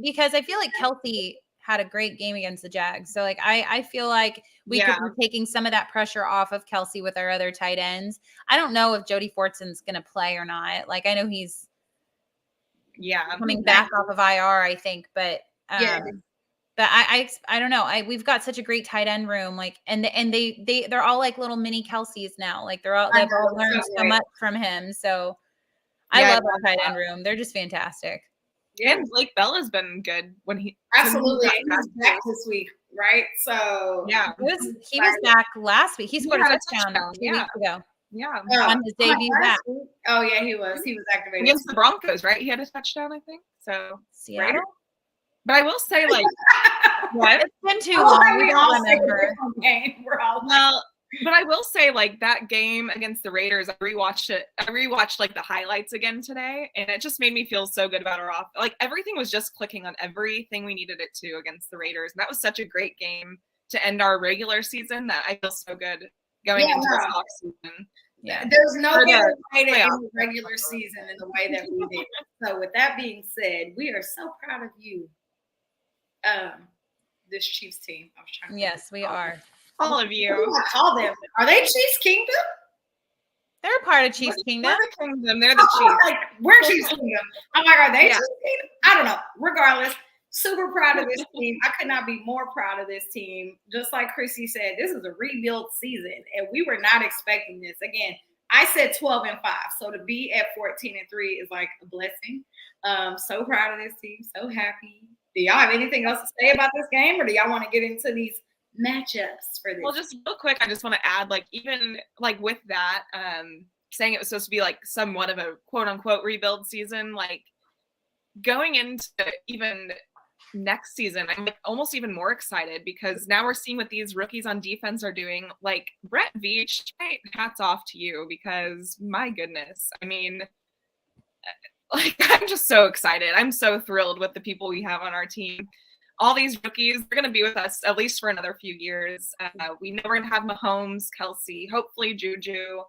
because I feel like Kelsey had a great game against the Jags. So like I feel like we could be taking some of that pressure off of Kelsey with our other tight ends. I don't know if Jody Fortson's going to play or not. Like I know he's coming back off of IR, I think, but but I don't know. We've got such a great tight end room, like, and they're all like little mini Kelseys now. Like they've all learned so much from him. So I love our tight end room. They're just fantastic. Yeah, and Blake Bell has been good when he absolutely he's back this week, right? So he was back last week. He scored a touchdown 2 weeks ago. Yeah, on his debut back. Oh yeah, he was activated against the Broncos, right? He had a touchdown, I think. So Seattle. But I will say, like, it's been too long. We don't remember. But I will say, like, that game against the Raiders, I rewatched it. I rewatched like the highlights again today, and it just made me feel so good about our off. Like everything was just clicking on everything we needed it to against the Raiders, and that was such a great game to end our regular season. That I feel so good going into this off season. Yeah, there's no better way to end the regular season in the way that we did. So, with that being said, we are so proud of you. This Chiefs team. I was trying to we are. All of you. What do I call them? Are they Chiefs Kingdom? They're a part of Chiefs Kingdom. They're the Chiefs. Like, we're Chiefs Kingdom. I'm like, are they Chiefs Kingdom? I don't know. Regardless, super proud of this team. I could not be more proud of this team. Just like Chrissy said, this is a rebuild season, and we were not expecting this. Again, I said 12-5, so to be at 14-3 is like a blessing. So proud of this team. So happy. Do y'all have anything else to say about this game, or do y'all want to get into these matchups for this? Well, just real quick, I just want to add, like, even like with that, saying it was supposed to be like somewhat of a quote unquote rebuild season, like going into even next season, I'm like almost even more excited because now we're seeing what these rookies on defense are doing. Like Brett Veach, hats off to you because my goodness, I mean, like I'm just so excited. I'm so thrilled with the people we have on our team. All these rookies, they're going to be with us at least for another few years. We know we're going to have Mahomes, Kelsey, hopefully Juju.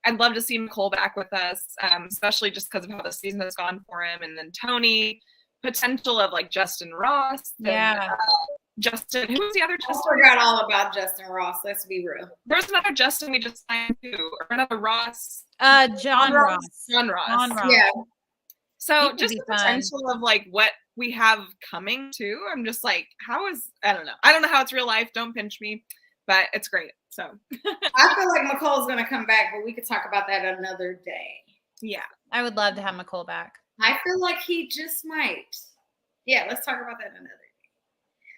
I'd love to see Nicole back with us, especially just because of how the season has gone for him. And then Tony, potential of like Justin Ross. And, Justin, who was the other Justin? I forgot all about Justin Ross. Let's be real. There was another Justin we just signed too, or another Ross. John Ross. John Ross. Yeah. So just the potential of like what we have coming too. I'm just like, I don't know. I don't know how it's real life. Don't pinch me, but it's great. So I feel like McColl's going to come back, but we could talk about that another day. Yeah. I would love to have McColl back. I feel like he just might. Yeah, let's talk about that another day.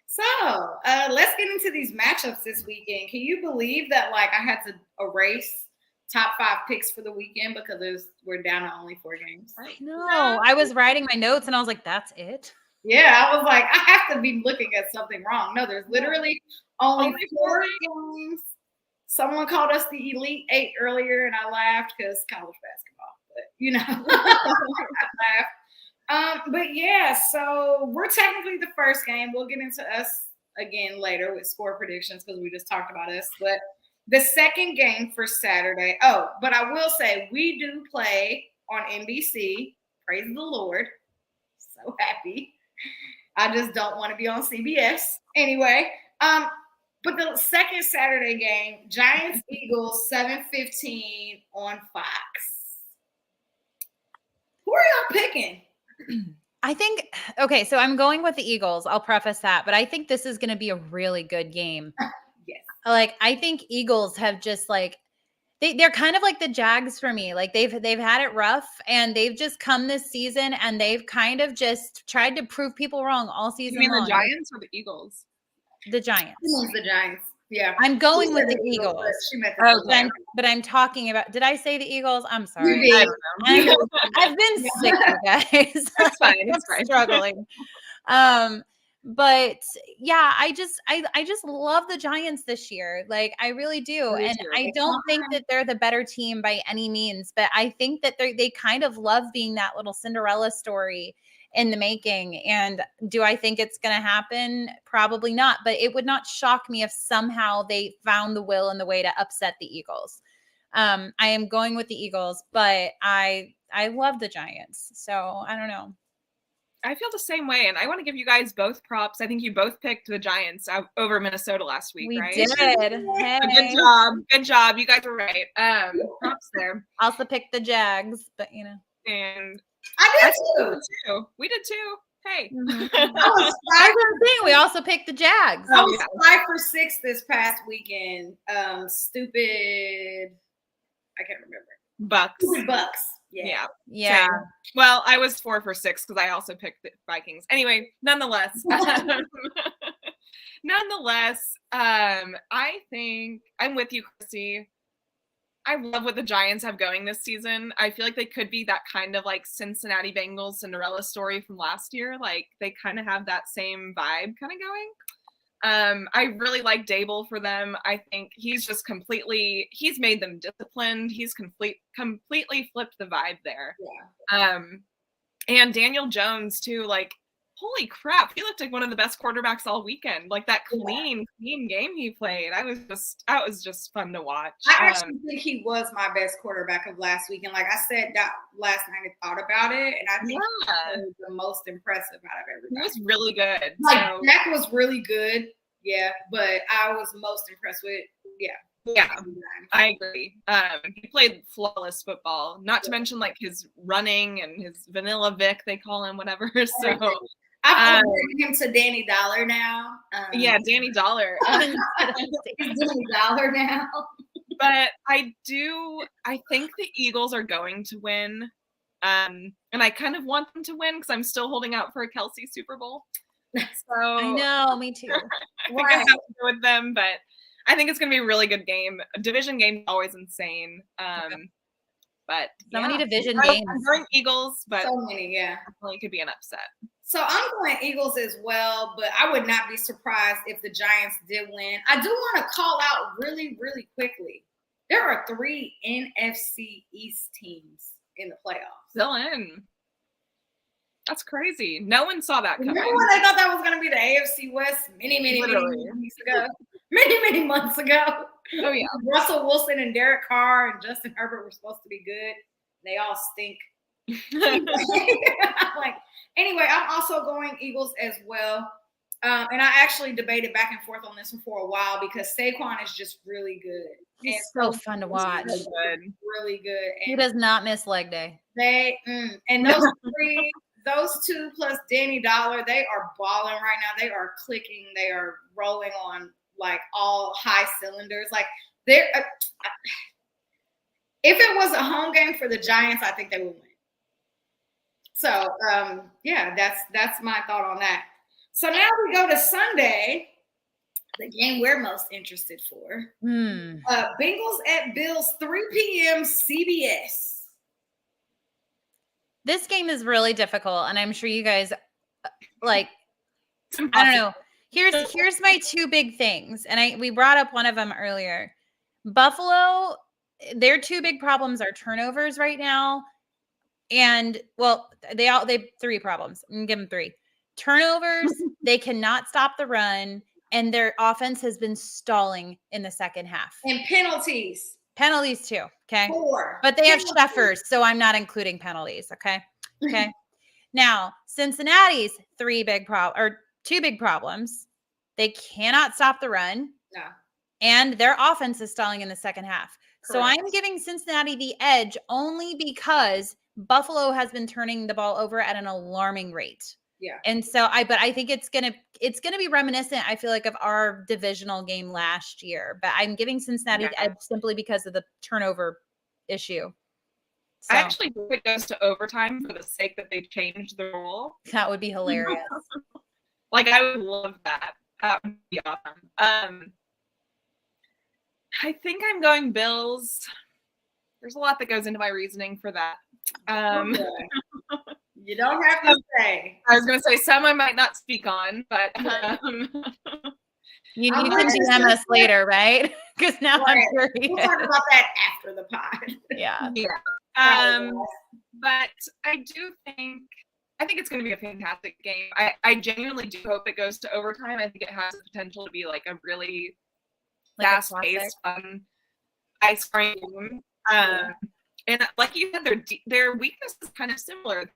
So let's get into these matchups this weekend. Can you believe that like I had to erase top 5 picks for the weekend because we're down to only 4 games? No, I was writing my notes and I was like, that's it? Yeah, I was like, I have to be looking at something wrong. No, there's literally only 4 games. Someone called us the Elite 8 earlier, and I laughed because college basketball. But, you know, I laughed. But, yeah, so we're technically the first game. We'll get into us again later with score predictions because we just talked about us. But the second game for Saturday. Oh, but I will say we do play on NBC. Praise the Lord. So happy. I just don't want to be on CBS. Anyway, but the second Saturday game, Giants-Eagles, 7:15 on Fox. Who are y'all picking? I think, okay, so I'm going with the Eagles. I'll preface that, but I think this is going to be a really good game. Yes. Like, I think Eagles have just like, they're kind of like the Jags for me. Like they've had it rough and they've just come this season and they've kind of just tried to prove people wrong all season long. You mean the Giants or the Eagles? The Giants. The Giants. Yeah. I'm going with the Eagles. She meant the But I'm talking about, did I say the Eagles? I'm sorry. You did. I don't know. I've been sick, you guys. It's fine. I'm It's fine. struggling. But yeah, I just love the Giants this year. Like, I really do. Me And too. I don't think that they're the better team by any means, but I think that they kind of love being that little Cinderella story in the making. And do I think it's going to happen? Probably not, but it would not shock me if somehow they found the will and the way to upset the Eagles. I am going with the Eagles, but I love the Giants. So I don't know. I feel the same way, and I want to give you guys both props. I think you both picked the Giants over Minnesota last week, right? We did. Hey. Good job. Good job. You guys were right. Props there. I also picked the Jags, but you know. And I did too. We did too. Hey. We also picked the Jags. I was 5 for 6 this past weekend. Stupid. I can't remember. Bucks. Stupid Bucks. Yeah. Yeah. Same. Well, I was 4 for 6 because I also picked the Vikings. Anyway, nonetheless, I think I'm with you, Chrissy. I love what the Giants have going this season. I feel like they could be that kind of like Cincinnati Bengals Cinderella story from last year. Like they kind of have that same vibe kind of going. I really like Dable for them. I think he's made them disciplined. He's completely flipped the vibe there. Yeah. And Daniel Jones too, like, holy crap, he looked like one of the best quarterbacks all weekend. Like that clean game he played. That was just fun to watch. I actually think he was my best quarterback of last week. And like I said that last night, I thought about it, and I think he was the most impressive out of everybody. He was really good. Like Dak was really good, yeah, but I was most impressed with Yeah, I agree. He played flawless football, not to mention like his running and his Vanilla Vic, they call him, whatever. So I've upgraded him to Danny Dollar now. Danny Dollar. He's Danny Dollar now. But I think the Eagles are going to win. And I kind of want them to win because I'm still holding out for a Kelsey Super Bowl. So I know, me too. I think I have to go with them, but I think it's going to be a really good game. A division game is always insane. But so many division games. I'm going Eagles, but so many, definitely could be an upset. So I'm going Eagles as well, but I would not be surprised if the Giants did win. I do want to call out really, really quickly. There are 3 NFC East teams in the playoffs. Still in. That's crazy. No one saw that coming. Remember when they thought that was going to be the AFC West many weeks ago? Many months ago. Oh, yeah. Russell Wilson and Derek Carr and Justin Herbert were supposed to be good. They all stink. Anyway, I'm also going Eagles as well. And I actually debated back and forth on this one for a while because Saquon is just really good. He's so fun to watch. Really good. And he does not miss leg day. And those 2 plus Danny Dollar, they are balling right now. They are clicking. They are rolling on like all high cylinders. Like they're if it was a home game for the Giants, I think they would win. So that's my thought on that. So now we go to Sunday, the game we're most interested for. Bengals at Bills, 3 p.m. CBS. This game is really difficult, and I'm sure you guys I don't know. Here's my 2 big things, and we brought up one of them earlier. Buffalo, their 2 big problems are turnovers right now, and they have 3 problems. I'm gonna give them 3 turnovers. They cannot stop the run, and their offense has been stalling in the second half. And penalties too. Okay, 4. but they have Sheffers, so I'm not including penalties. Okay. Now Cincinnati's 2 big problems. They cannot stop the run. No. And their offense is stalling in the second half. Correct. So I'm giving Cincinnati the edge only because Buffalo has been turning the ball over at an alarming rate. Yeah. And so I think it's gonna be reminiscent, I feel like, of our divisional game last year. But I'm giving Cincinnati the edge simply because of the turnover issue. So, I actually think it goes to overtime for the sake that they changed the rule. That would be hilarious. I would love that. That would be awesome. I think I'm going Bills. There's a lot that goes into my reasoning for that. You don't have to say. I was going to say some I might not speak on, but you can DM us later, right? Because now I'm curious. We'll talk about that after the pod. Yeah. But I think it's going to be a fantastic game. I genuinely do hope it goes to overtime. I think it has the potential to be like a really fast-paced, fun, high-scoring game. And like you said, their weakness is kind of similar.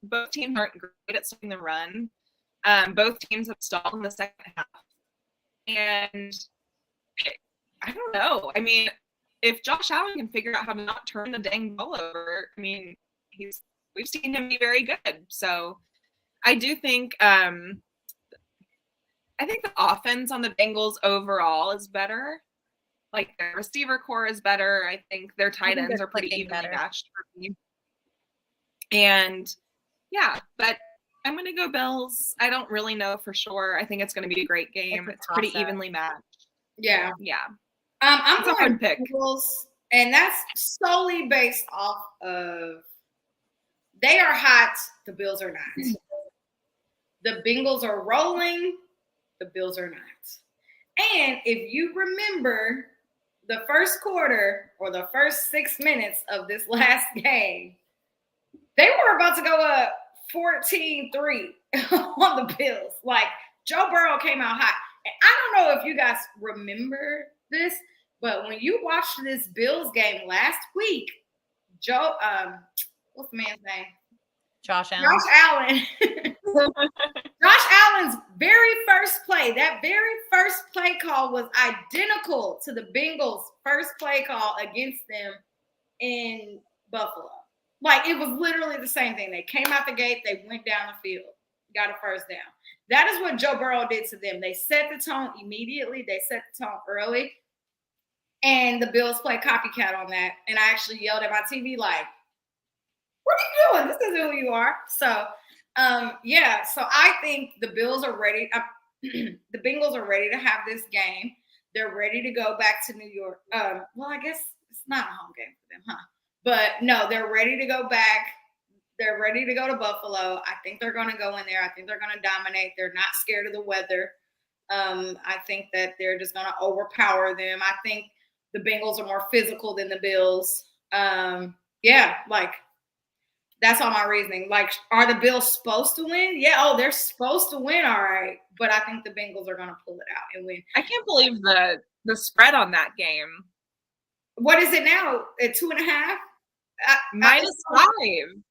Both teams aren't great at stopping the run. Both teams have stalled in the second half. And I don't know. I mean, if Josh Allen can figure out how to not turn the dang ball over, I mean, we've seen him be very good. So I do think the offense on the Bengals overall is better. Like their receiver core is better. I think their tight ends are pretty evenly matched for me. And yeah, but I'm going to go Bills. I don't really know for sure. I think it's going to be a great game. It's pretty evenly matched. Yeah. Yeah. I'm going Bengals, and that's solely based off of they are hot, the Bills are not. The Bengals are rolling, the Bills are not. And if you remember the first quarter or the first 6 minutes of this last game, they were about to go up 14-3 on the Bills. Like, Joe Burrow came out hot. And I don't know if you guys remember this, but when you watched this Bills game last week, what's the man's name? Josh Allen. Josh Allen's very first play, that very first play call was identical to the Bengals' first play call against them in Buffalo. Like, it was literally the same thing. They came out the gate, they went down the field, got a first down. That is what Joe Burrow did to them. They set the tone immediately. They set the tone early. And the Bills played copycat on that. And I actually yelled at my TV like, what are you doing? This isn't who you are. So, so I think the Bills are ready. The Bengals are ready to have this game. They're ready to go back to New York. Well, I guess it's not a home game for them, huh? But no, they're ready to go back. They're ready to go to Buffalo. I think they're going to go in there. I think they're going to dominate. They're not scared of the weather. I think that they're just going to overpower them. I think the Bengals are more physical than the Bills. That's all my reasoning. Like, are the Bills supposed to win? Yeah, they're supposed to win, all right. But I think the Bengals are going to pull it out and win. I can't believe the spread on that game. What is it now? At 2.5? -5.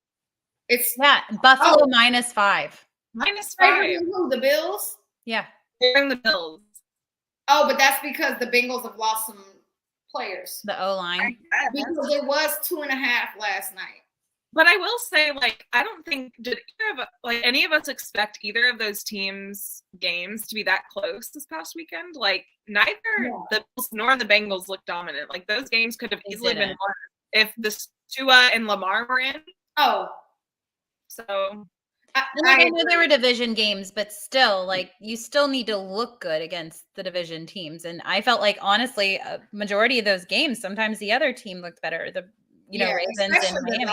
It's Buffalo -5. -5. Who, the Bills? Yeah. They're in the Bills. Oh, but that's because the Bengals have lost some players. The O-line. Because it was 2.5 last night. But I will say, like, I don't think any of us expect either of those teams' games to be that close this past weekend. Like, neither the Bills nor the Bengals look dominant. Like, those games could have easily been won if the Tua and Lamar were in. Oh. So I know they were division games, but still, like, you still need to look good against the division teams. And I felt like, honestly, a majority of those games, sometimes the other team looked better. Ravens and Miami.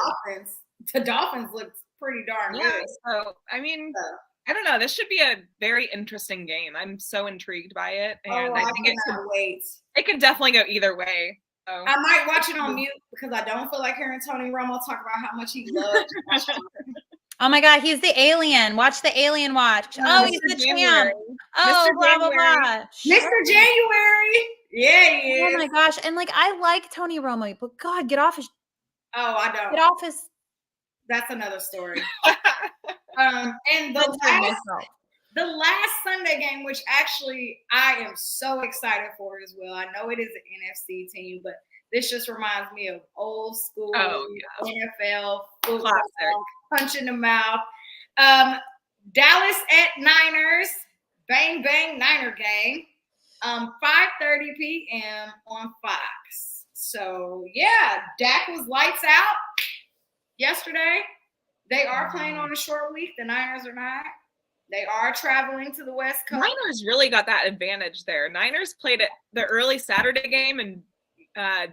The Dolphins looked pretty darn good. So, I mean, I don't know. This should be a very interesting game. I'm so intrigued by it. And I think it could definitely go either way. So. I might watch it on mute because I don't feel like hearing Tony Romo talk about how much he loves. Oh my God, he's the alien. Watch the alien watch. Oh, he's the champ. Oh, blah, blah, blah. Mr. January. Yeah, he is. Oh my gosh. And like, I like Tony Romo, but God, get off his. Oh, I don't. Get off his. That's another story. And the last Sunday game, which actually I am so excited for as well. I know it is an NFC team, but this just reminds me of old school NFL football, punch in the mouth. Dallas at Niners, bang bang Niner game, 5:30 p.m. on Fox. So yeah, Dak was lights out yesterday. They are playing on a short week. The Niners are not. They are traveling to the West Coast. Niners really got that advantage there. Niners played it the early Saturday game, and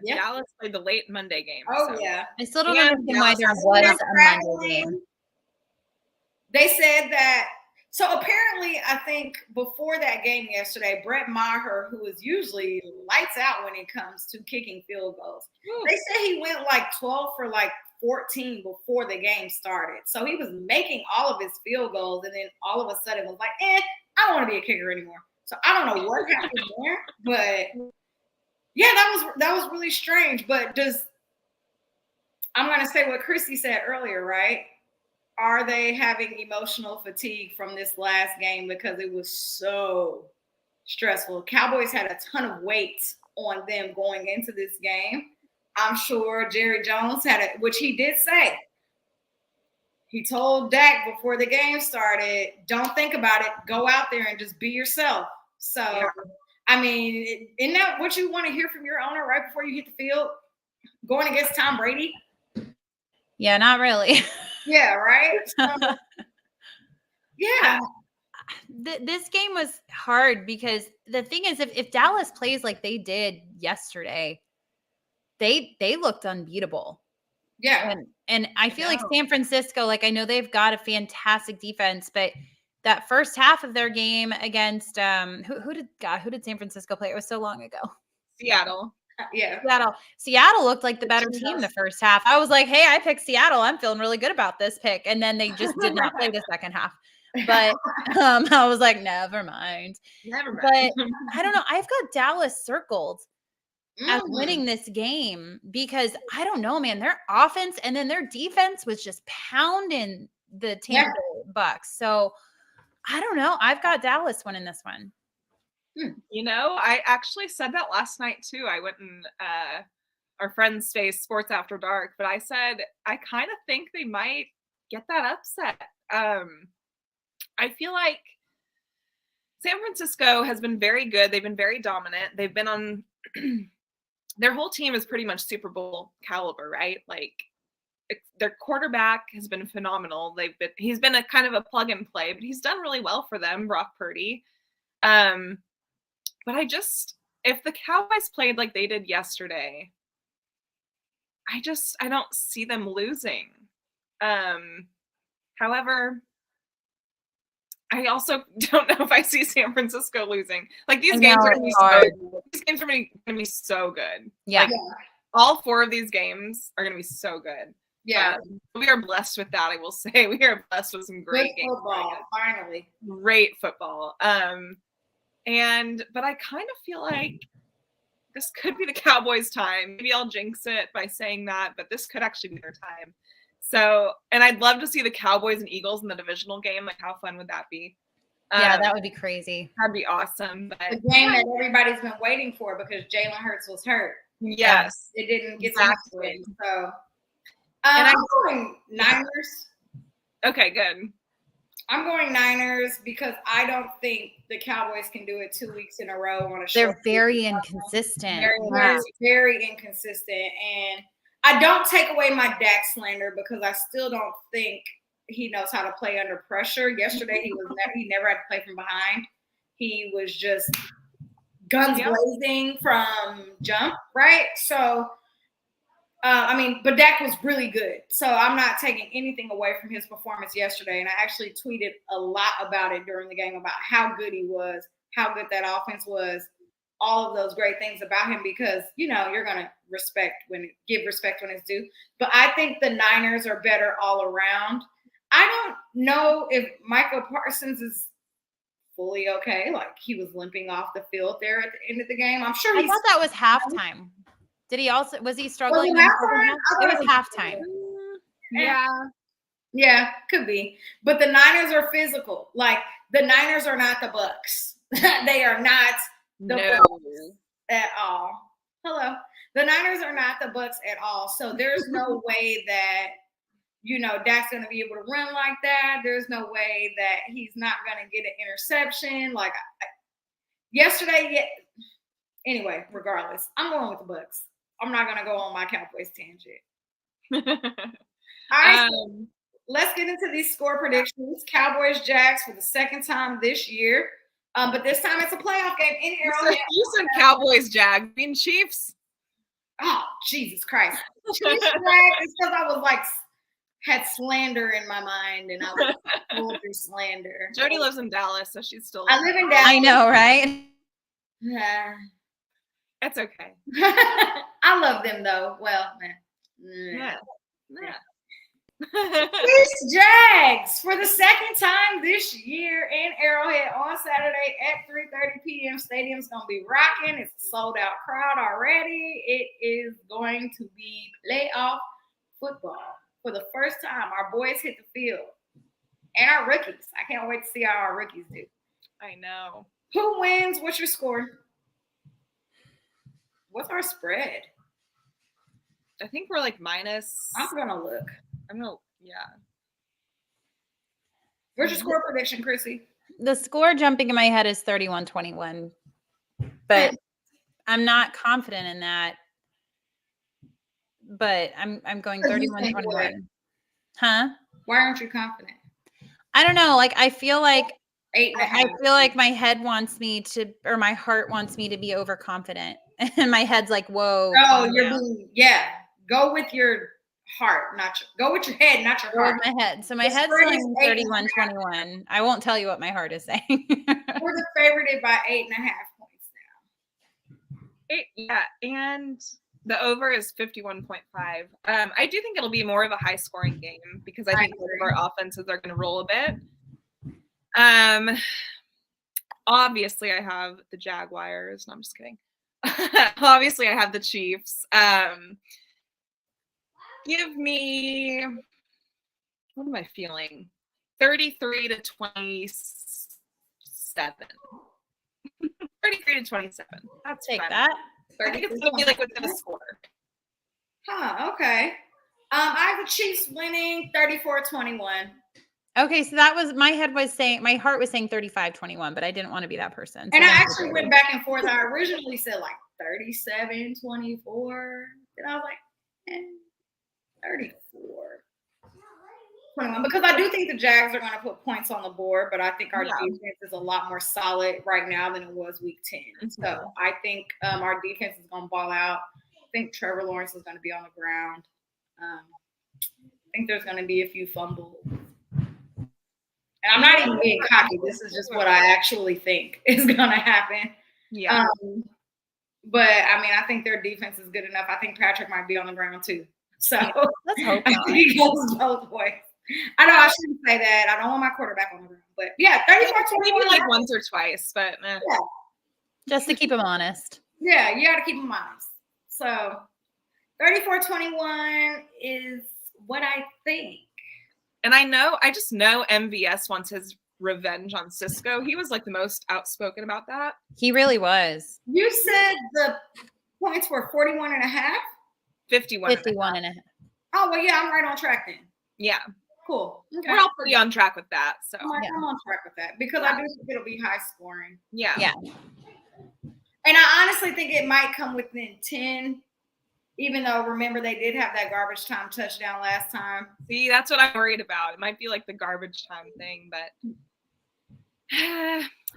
Dallas played the late Monday game. Oh, yeah. I still don't understand why there was a Monday game. They said that. So apparently, I think before that game yesterday, Brett Maher, who is usually lights out when it comes to kicking field goals, they said he went like 12 for like 14 before the game started. So he was making all of his field goals, and then all of a sudden was like, I don't want to be a kicker anymore. So I don't know what happened there, but yeah, that was really strange. But I'm going to say what Christy said earlier, right? Are they having emotional fatigue from this last game because it was so stressful? Cowboys had a ton of weight on them going into this game. I'm sure Jerry Jones had it, which he did say. He told Dak before the game started, don't think about it. Go out there and just be yourself. So, I mean, isn't that what you want to hear from your owner right before you hit the field? Going against Tom Brady? Yeah, not really. Yeah, right? So, yeah. This game was hard because the thing is, if Dallas plays like they did yesterday, they looked unbeatable. Yeah. And I feel like San Francisco, like I know they've got a fantastic defense, but that first half of their game against who did San Francisco play? It was so long ago. Seattle. Yeah. Seattle looked like the better team the first half. I was like, hey, I picked Seattle. I'm feeling really good about this pick. And then they just did not play the second half. But I was like, never mind. But I don't know. I've got Dallas circled as winning this game because I don't know, man. Their offense and then their defense was just pounding the Tampa Bucks. So I don't know. I've got Dallas winning this one. You know, I actually said that last night too. I went in our friend's face, Sports After Dark, but I said I kind of think they might get that upset. I feel like San Francisco has been very good. They've been very dominant. They've been on their whole team is pretty much Super Bowl caliber, right? Like their quarterback has been phenomenal. He's been a kind of a plug and play, but he's done really well for them, Brock Purdy. But if the Cowboys played like they did yesterday, I don't see them losing. However, I also don't know if I see San Francisco losing. Like these games are going to be so good. These games are going to be so good. Yeah. Like, all 4 of these games are going to be so good. Yeah. We are blessed with that, I will say. We are blessed with some great games. Football, finally. Great football. But I kind of feel like this could be the Cowboys' time. Maybe I'll jinx it by saying that, but this could actually be their time. So, and I'd love to see the Cowboys and Eagles in the divisional game. Like, how fun would that be? Yeah, that would be crazy. That'd be awesome. But the game that everybody's been waiting for because Jalen Hurts was hurt. Yes. It didn't get exactly. So, I'm going Niners. Okay, good. I'm going Niners because I don't think the Cowboys can do it 2 weeks in a row on a show. They're very inconsistent. Very inconsistent. And I don't take away my Dak slander because I still don't think he knows how to play under pressure. Yesterday, he never had to play from behind. He was just guns blazing from jump, right? So, but Dak was really good. So I'm not taking anything away from his performance yesterday. And I actually tweeted a lot about it during the game about how good he was, how good that offense was, all of those great things about him because, you're going to give respect when it's due. But I think the Niners are better all around. I don't know if Michael Parsons is fully okay. Like he was limping off the field there at the end of the game. I'm sure I thought that was halftime. Was he struggling? Was it was halftime. Yeah, could be. But the Niners are physical. Like the Niners are not the Bucks. They are not the Bucks at all. Hello. The Niners are not the Bucks at all. So there's no way that, Dak's going to be able to run like that. There's no way that he's not going to get an interception. Like yesterday, anyway, regardless, I'm going with the Bucks. I'm not going to go on my Cowboys tangent. let's get into these score predictions. Cowboys, Jags for the second time this year. But this time it's a playoff game in Arrowhead. You said Cowboys, Jags. I mean Chiefs. Oh, Jesus Christ. Chiefs, Jags. It's because I was like, had slander in my mind and I was going through slander. Jody lives in Dallas, so she's still. I live in Dallas. I know, right? Yeah. That's okay. I love them though. Well, Yeah. Chiefs, Jags for the second time this year in Arrowhead on Saturday at 3:30 p.m. Stadium's gonna be rocking. It's a sold out crowd already. It is going to be playoff football for the first time. Our boys hit the field and our rookies. I can't wait to see how our rookies do. I know. Who wins? What's your score? What's our spread? I think we're like minus. I'm gonna look. Yeah. Where's your score prediction, Chrissy? The score jumping in my head is 31-21, but I'm not confident in that. But I'm going 31-21. Huh? Why aren't you confident? I don't know. Like I feel like 8.5. I feel like my head wants me to, or my heart wants me to be overconfident, and my head's like, "Whoa!" Oh, you're being, yeah. Go with your heart, go with your head, not your heart. With my head. So my head's saying 31-21. I won't tell you what my heart is saying. We're the favorited by 8.5 points now. Yeah, and the over is 51.5. I do think it'll be more of a high scoring game because I think our offenses are going to roll a bit. Obviously I have the Jaguars. No, I'm just kidding. Obviously I have the Chiefs. Give me, what am I feeling? 33-27. 33-27. That's Take fine. that. I think it's going to be like within a score. Huh, okay. I have the Chiefs winning 34-21. Okay, so that was, my head was saying, my heart was saying 35-21, but I didn't want to be that person. So and I actually went back and forth. I originally said like 37-24. And I was like, 34. 21, because I do think the Jags are going to put points on the board, but I think our defense is a lot more solid right now than it was week 10. Mm-hmm. So I think our defense is going to ball out. I think Trevor Lawrence is going to be on the ground. I think there's going to be a few fumbles. And I'm not even being cocky. This is just what I actually think is going to happen. Yeah. But, I mean, I think their defense is good enough. I think Patrick might be on the ground too. So let's hope not. He goes both ways. I know I shouldn't say that. I don't want my quarterback on the ground. But, yeah, 34-21. Maybe like once or twice, but yeah. Just to keep him honest. Yeah, you got to keep him honest. So 34-21 is what I think. And I just know MVS wants his revenge on Cisco. He was like the most outspoken about that. He really was. You said the points were 41 and a half? 51 and a half. Oh, well, yeah, I'm right on track then. Yeah. Cool. Okay. We're all pretty on track with that. So I'm on track with that because I do think it'll be high scoring. Yeah. Yeah. And I honestly think it might come within 10, even though, remember, they did have that garbage time touchdown last time. See, that's what I'm worried about. It might be like the garbage time thing, but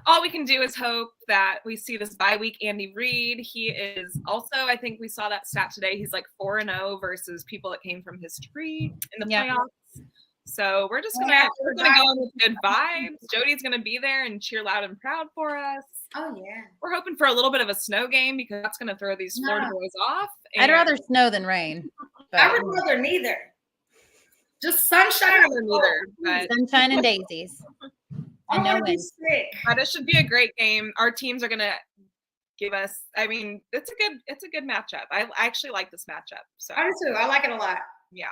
all we can do is hope that we see this bye week Andy Reid. He is also, I think we saw that stat today, he's like 4-0 versus people that came from his tree in the playoffs. So we're just gonna go in with good vibes. Jody's gonna be there and cheer loud and proud for us. Oh yeah. We're hoping for a little bit of a snow game because that's gonna throw these Florida boys off. I'd rather snow than rain. I would rather neither. Just sunshine or neither. Sunshine and daisies. And no wind. But it should be a great game. Our teams are gonna give us. I mean, it's a good matchup. I actually like this matchup. So I do too. I like it a lot. Yeah.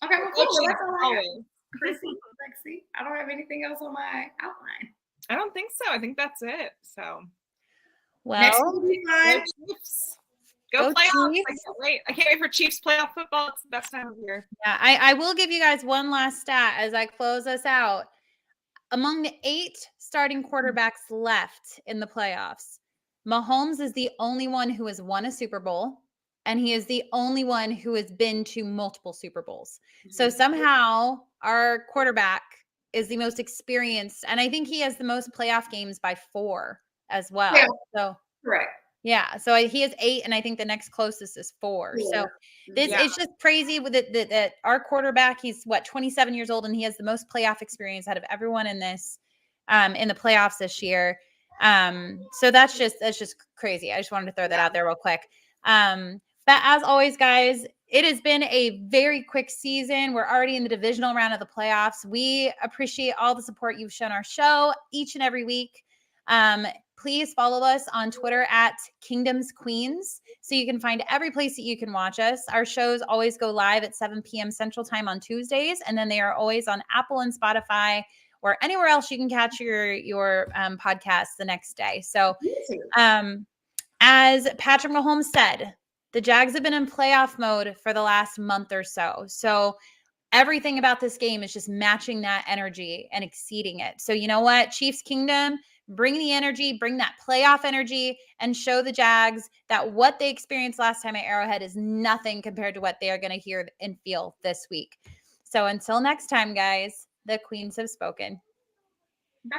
Okay, well, cool. Well, that's all I have. Chrissy, Lexi, I don't have anything else on my outline. I don't think so. I think that's it. So, well, next week will be fun. Go playoffs. I can't wait for Chiefs playoff football. It's the best time of year. Yeah, I will give you guys one last stat as I close us out. Among the 8 starting quarterbacks left in the playoffs, Mahomes is the only one who has won a Super Bowl. and he is the only one who has been to multiple Super Bowls. So somehow our quarterback is the most experienced, and I think he has the most playoff games by 4 as well. Yeah. So Correct. yeah, so he has 8, and I think the next closest is 4. So this it's just crazy with it that our quarterback, he's 27 years old, and he has the most playoff experience out of everyone in this in the playoffs this year. So that's just crazy. I just wanted to throw that out there real quick. But as always, guys, it has been a very quick season. We're already in the divisional round of the playoffs. We appreciate all the support you've shown our show each and every week. Please follow us on Twitter at Kingdoms Queens so you can find every place that you can watch us. Our shows always go live at 7 p.m. Central Time on Tuesdays, and then they are always on Apple and Spotify or anywhere else you can catch your podcast the next day. So as Patrick Mahomes said, the Jags have been in playoff mode for the last month or so. So everything about this game is just matching that energy and exceeding it. So you know what, Chiefs Kingdom, bring the energy, bring that playoff energy, and show the Jags that what they experienced last time at Arrowhead is nothing compared to what they are going to hear and feel this week. So until next time, guys, the Queens have spoken. Bye.